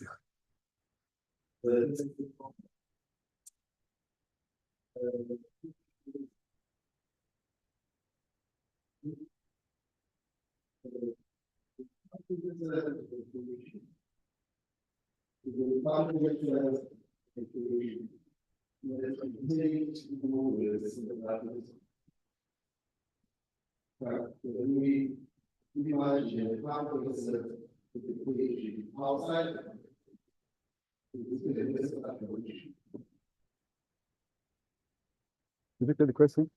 Repeat the question.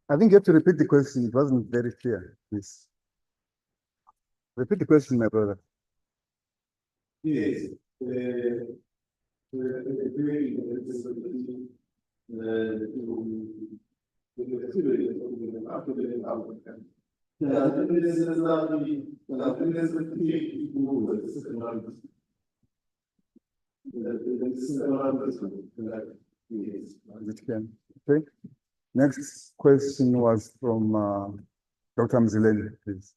I think you have to repeat the question. It wasn't very clear. Please. Repeat the question, my brother. Yes. Which can. Okay. Next question was from Dr. Mzileni, please.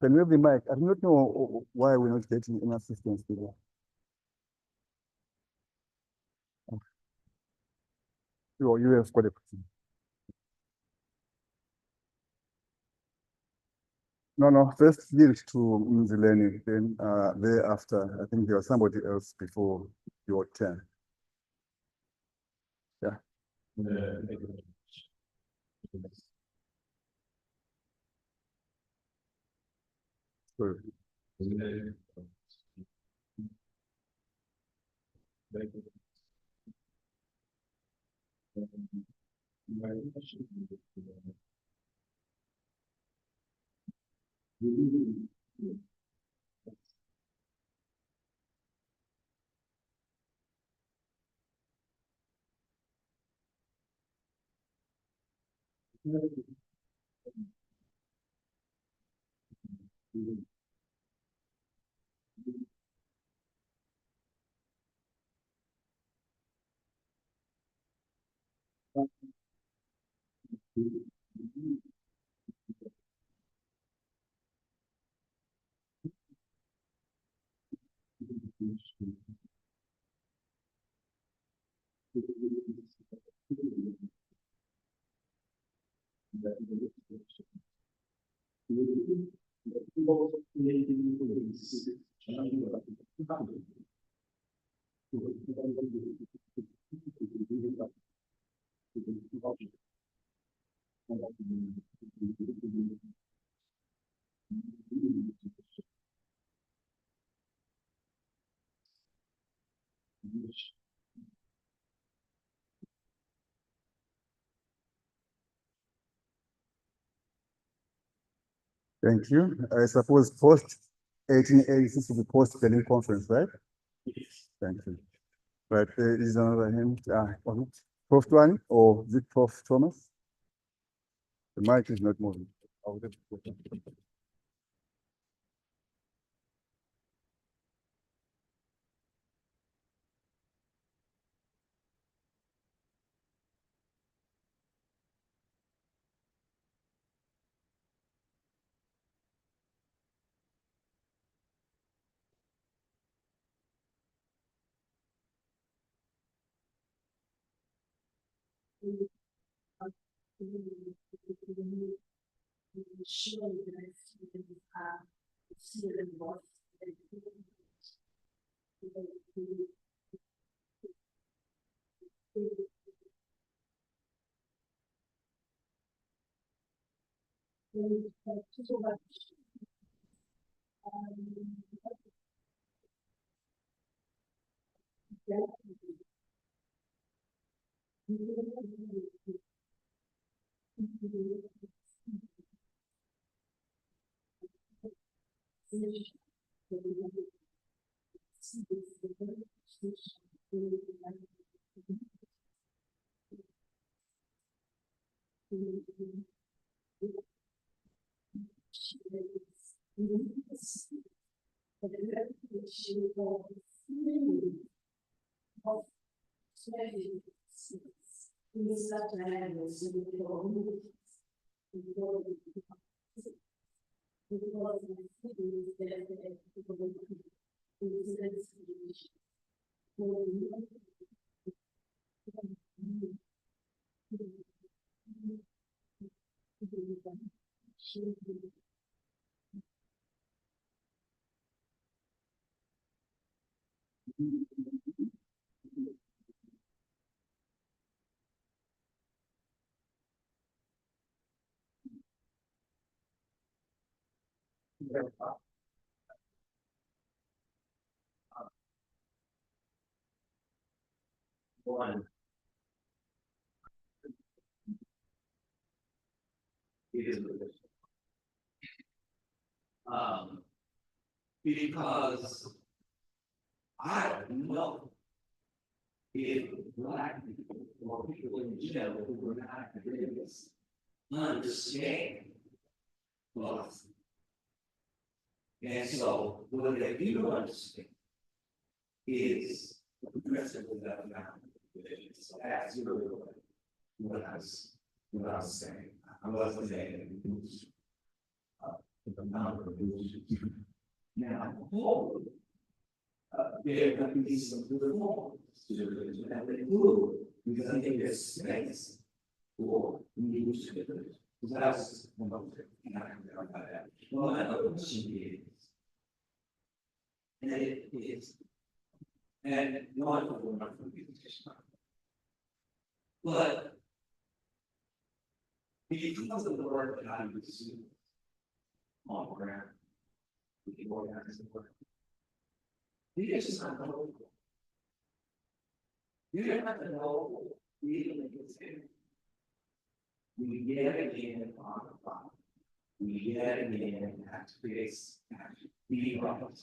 Can we have the mic? I do not know why we're not getting any assistance to that. You have got a question. No, first give it to Mzileni, then thereafter, I think there was somebody else before your turn. Yeah. Sorry. Thank you. I suppose post 1886 will be post Berlin Conference, right? Yes. Thank you. Right, there is another hand. Prof. Twani or is it Prof. Thomas? The mic is not moving. One. It is what it is. Because I don't know if Black people or people in general who were not academics understand laws. And so what they do understand is the principle that we have. So that's really what I was saying. I wasn't saying the number of now, there can be some reforms to the religion that they do, because I think there's space for new to the religion. Because that's one of the things I can talk about that. Well, another question is, and it is, and one of them are from the petition. But because of the work that I do on the ground, we can organize the work. You just not know. You don't have to know even if it's in. We get it in on the bottom. We get it in and have to create be right.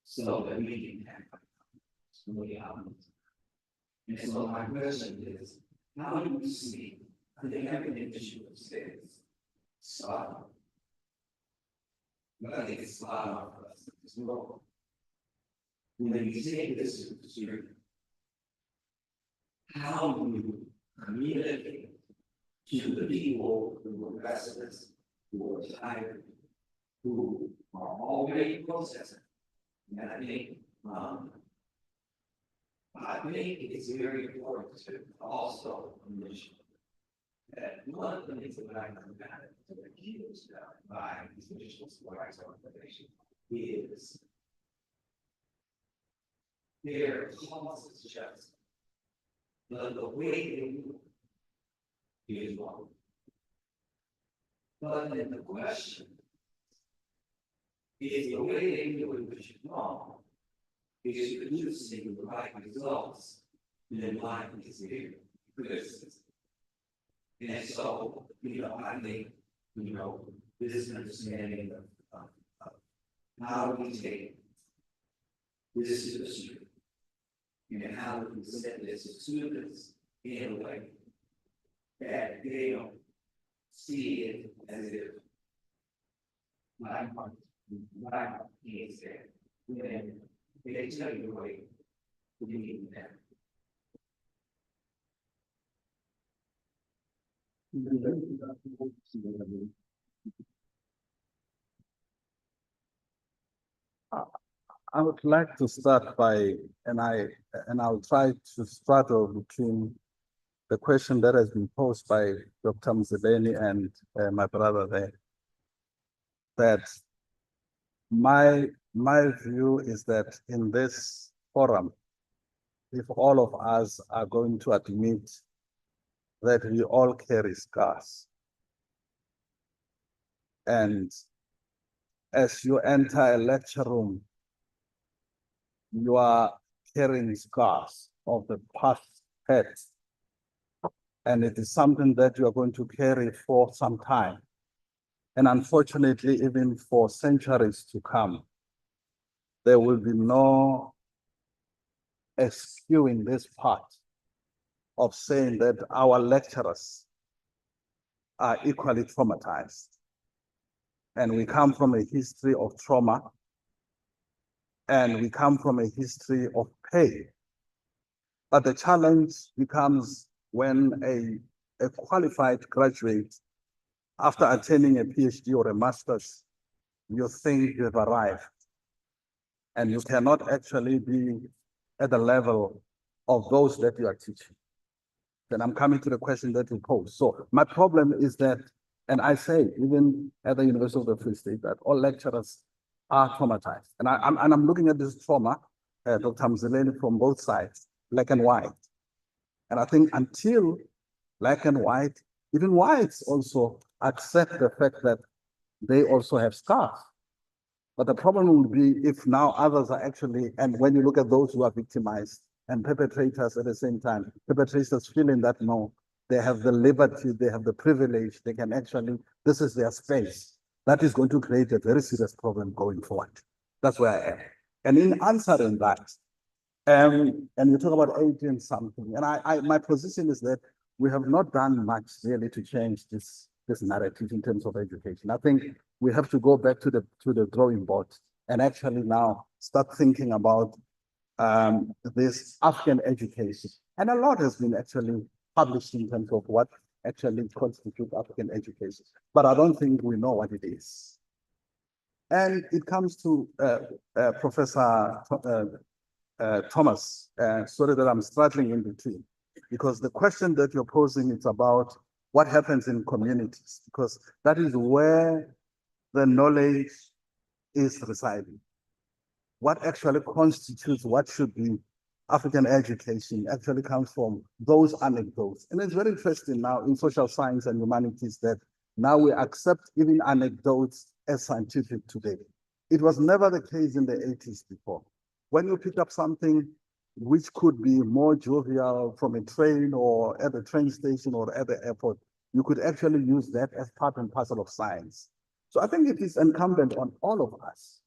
So that we can have really happens. And so my question is, how do we see? I think everything that you have said is spot on. But I think it's spot on for us as well. When you say this is the street, how do you communicate to the people who are restless, who are tired, who are already processing? And I think it's very important to also mention that one of the things that I come back to the accused by these traditional civil rights organizations is their cause is just, but the way they do it is wrong. But then the question is the way they do it, which is wrong, is producing the right results, then why is there criticism? And so, I think, this understanding of how we take this history and how we present this to students in a way that they don't see it as if my heart is there. When they tell you the way to be that. I would like to start by, and I'll try to start off between the question that has been posed by Dr. Mzebeni and my brother there. That my view is that in this forum, if all of us are going to admit that we all carry scars, and as you enter a lecture room, you are carrying scars of the past hurts, and it is something that you are going to carry for some time, and unfortunately, even for centuries to come. There will be no eschewing this part of saying that our lecturers are equally traumatized. And we come from a history of trauma, and we come from a history of pain. But the challenge becomes when a qualified graduate, after attaining a PhD or a master's, you think you've arrived. and you cannot actually be at the level of those that you are teaching. Then I'm coming to the question that you posed. So my problem is that, and I say, even at the University of the Free State, that all lecturers are traumatized. And I'm looking at this trauma, Dr. Mzileni, from both sides, black and white. And I think until black and white, even whites also accept the fact that they also have scars. But the problem will be if now others are actually, and when you look at those who are victimized and perpetrators at the same time, perpetrators feeling that no, they have the liberty, they have the privilege, they can actually, this is their space. That is going to create a very serious problem going forward. That's where I am. And in answering that, and you talk about 18 something, and my position is that we have not done much really to change this narrative in terms of education. I think we have to go back to the drawing board and actually now start thinking about this African education. And a lot has been actually published in terms of what actually constitutes African education, but I don't think we know what it is. And it comes to Professor Thomas, sorry that I'm struggling in between, because the question that you're posing is about what happens in communities, because that is where the knowledge is residing. What actually constitutes what should be African education actually comes from those anecdotes. And it's very interesting now in social science and humanities that now we accept even anecdotes as scientific today. It was never the case in the 80s before. When you pick up something which could be more jovial from a train or at the train station or at the airport, you could actually use that as part and parcel of science. So I think it is incumbent on all of us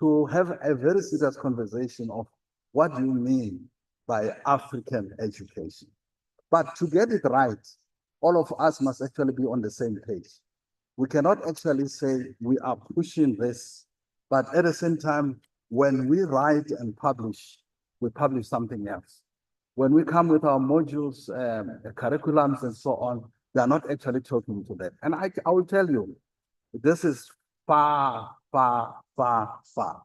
to have a very serious conversation of what do you mean by African education. But to get it right, all of us must actually be on the same page. We cannot actually say we are pushing this, but at the same time, when we write and publish, we publish something else. When we come with our modules, curriculums and so on, they are not actually talking to that. And I will tell you, this is far, far, far, far.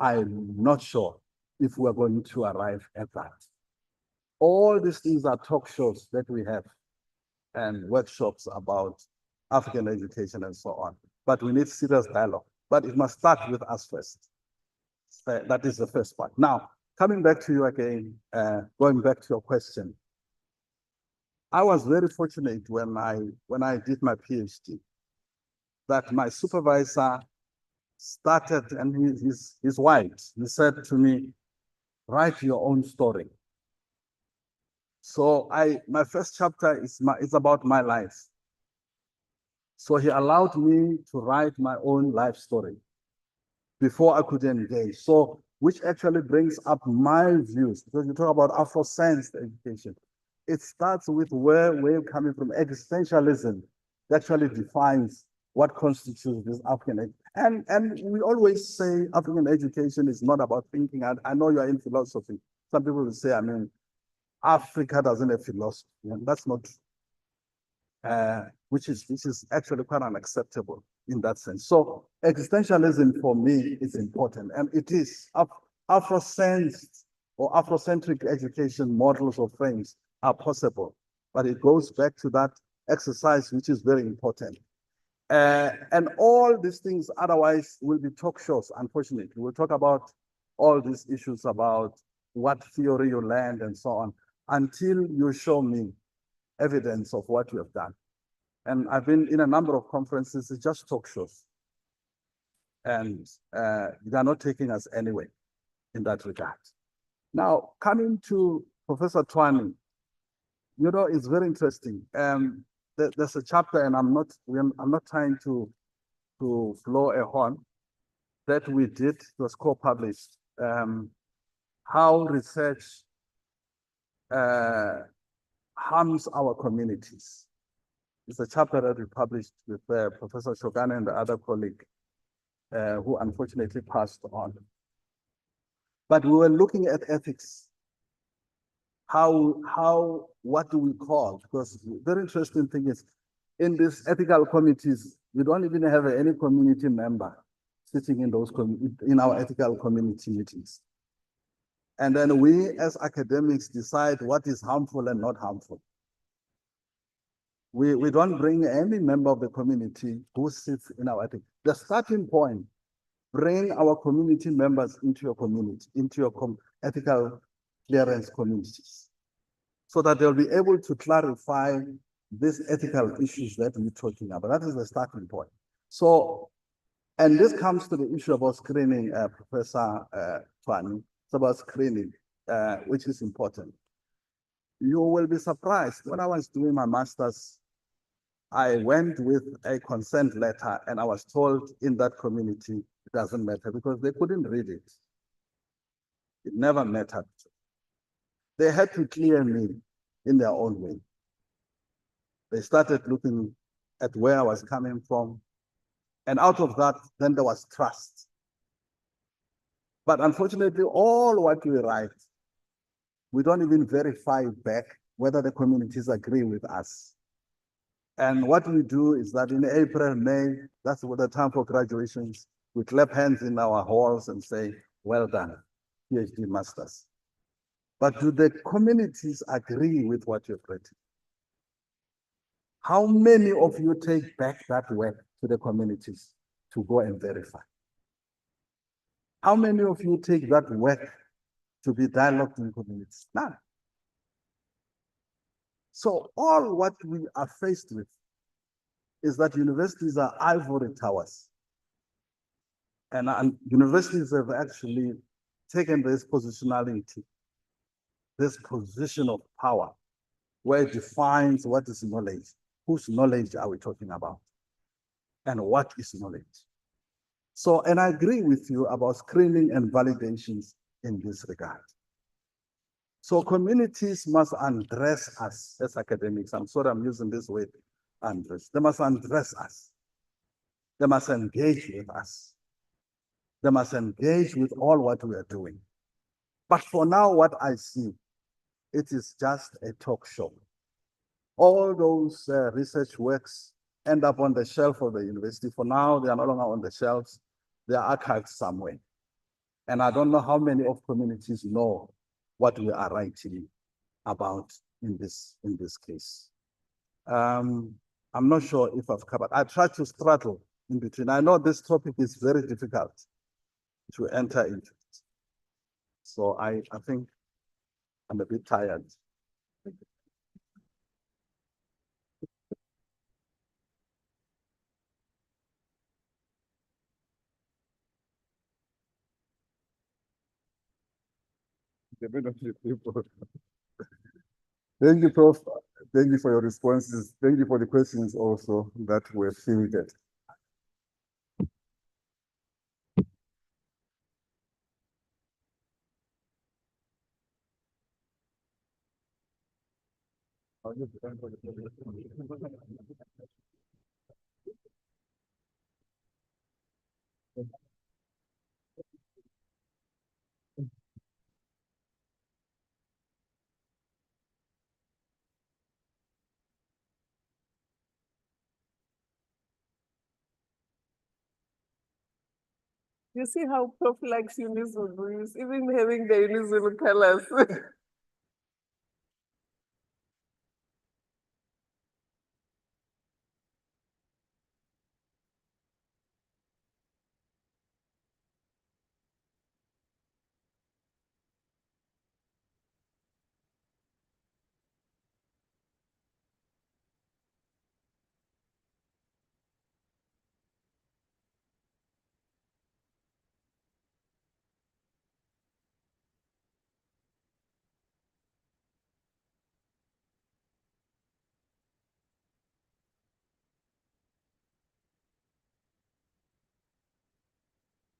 I'm not sure if we're going to arrive at that. All these things are talk shows that we have and workshops about African education and so on. But we need serious dialogue. But it must start with us first. That is the first part. Now, coming back to you again, going back to your question. I was very fortunate when I did my PhD that my supervisor started, and he's white. He said to me, write your own story. So my first chapter is about my life. So he allowed me to write my own life story before I could engage. So, which actually brings up my views, because you talk about Afro-science education. It starts with where we're coming from. Existentialism actually defines what constitutes this African. And we always say African education is not about thinking. I know you are in philosophy. Some people will say, I mean, Africa doesn't have philosophy, and that's not true. Which is actually quite unacceptable in that sense. So existentialism for me is important, and it is Afro-science or Afrocentric education models or frames are possible, but it goes back to that exercise, which is very important. And all these things otherwise will be talk shows, unfortunately. We'll talk about all these issues about what theory you learned and so on, until you show me evidence of what you have done. And I've been in a number of conferences, it's just talk shows. And they're not taking us anywhere in that regard. Now, coming to Professor Twani, you know, it's very interesting. There's a chapter, and I'm not trying to blow a horn, that we did, it was co-published, how research harms our communities. It's a chapter that we published with Professor Shogana and the other colleague who unfortunately passed on. But we were looking at ethics. What do we call? Because the very interesting thing is, in these ethical committees, we don't even have any community member. sitting in those in our ethical community meetings. And then we as academics decide what is harmful and not harmful. We don't bring any member of the community who sits in our ethics. The starting point, bring our community members into your community, into your ethical clearance communities, so that they'll be able to clarify these ethical issues that we're talking about. That is the starting point. So, and this comes to the issue about screening, Professor Twani. It's about screening, which is important. You will be surprised. When I was doing my master's, I went with a consent letter and I was told in that community, it doesn't matter because they couldn't read it. It never mattered. They had to clear me in their own way. They started looking at where I was coming from. And out of that, then there was trust. But unfortunately, all what we write, we don't even verify back whether the communities agree with us. And what we do is that in April, May, that's the time for graduations, we clap hands in our halls and say, well done, PhD masters. But do the communities agree with what you've written? How many of you take back that work to the communities to go and verify? How many of you take that work to be dialogued in communities? None. So all what we are faced with is that universities are ivory towers. And universities have actually taken this positionality, this position of power, where it defines what is knowledge. Whose knowledge are we talking about? And what is knowledge? So, and I agree with you about screening and validations in this regard. So communities must undress us as academics. I'm sorry I'm using this word, undress. They must undress us. They must engage with us. They must engage with all what we are doing. But for now, what I see, it is just a talk show. All those research works end up on the shelf of the university. For now, they are no longer on the shelves. They are archived somewhere. And I don't know how many of communities know what we are writing about in this case. I'm not sure if I've covered. I try to straddle in between. I know this topic is very difficult to enter into it. So I think I'm a bit tired. Thank you, Prof. Thank you for your responses. Thank you for the questions also that were fielded. You see how Prof likes Unizulu, even having the Unizulu colors.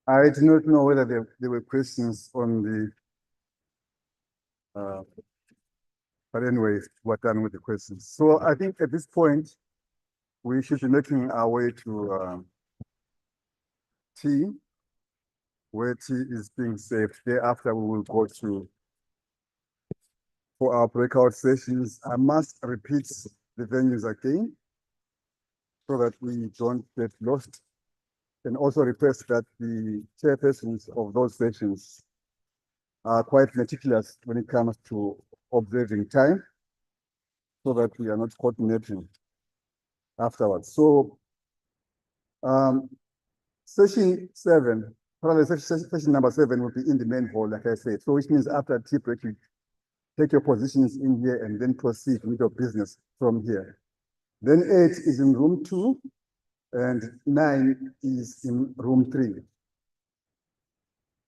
I do not know whether there were questions on the, but anyways, we're done with the questions. So I think at this point, we should be making our way to tea, where tea is being served. Thereafter, we will go for our breakout sessions. I must repeat the venues again so that we don't get lost. And also request that the chairpersons of those sessions are quite meticulous when it comes to observing time, so that we are not coordinating afterwards. So session 7, probably session number 7 will be in the main hall, like I said. So which means after tea break, you take your positions in here and then proceed with your business from here. Then 8 is in room 2 and 9 is in room 3.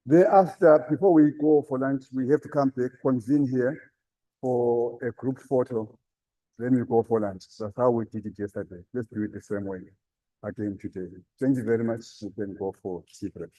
Thereafter, before we go for lunch, we have to come back, convene here for a group photo. Then we go for lunch. That's how we did it yesterday. Let's do it the same way again today. Thank you very much. You can go for tea break.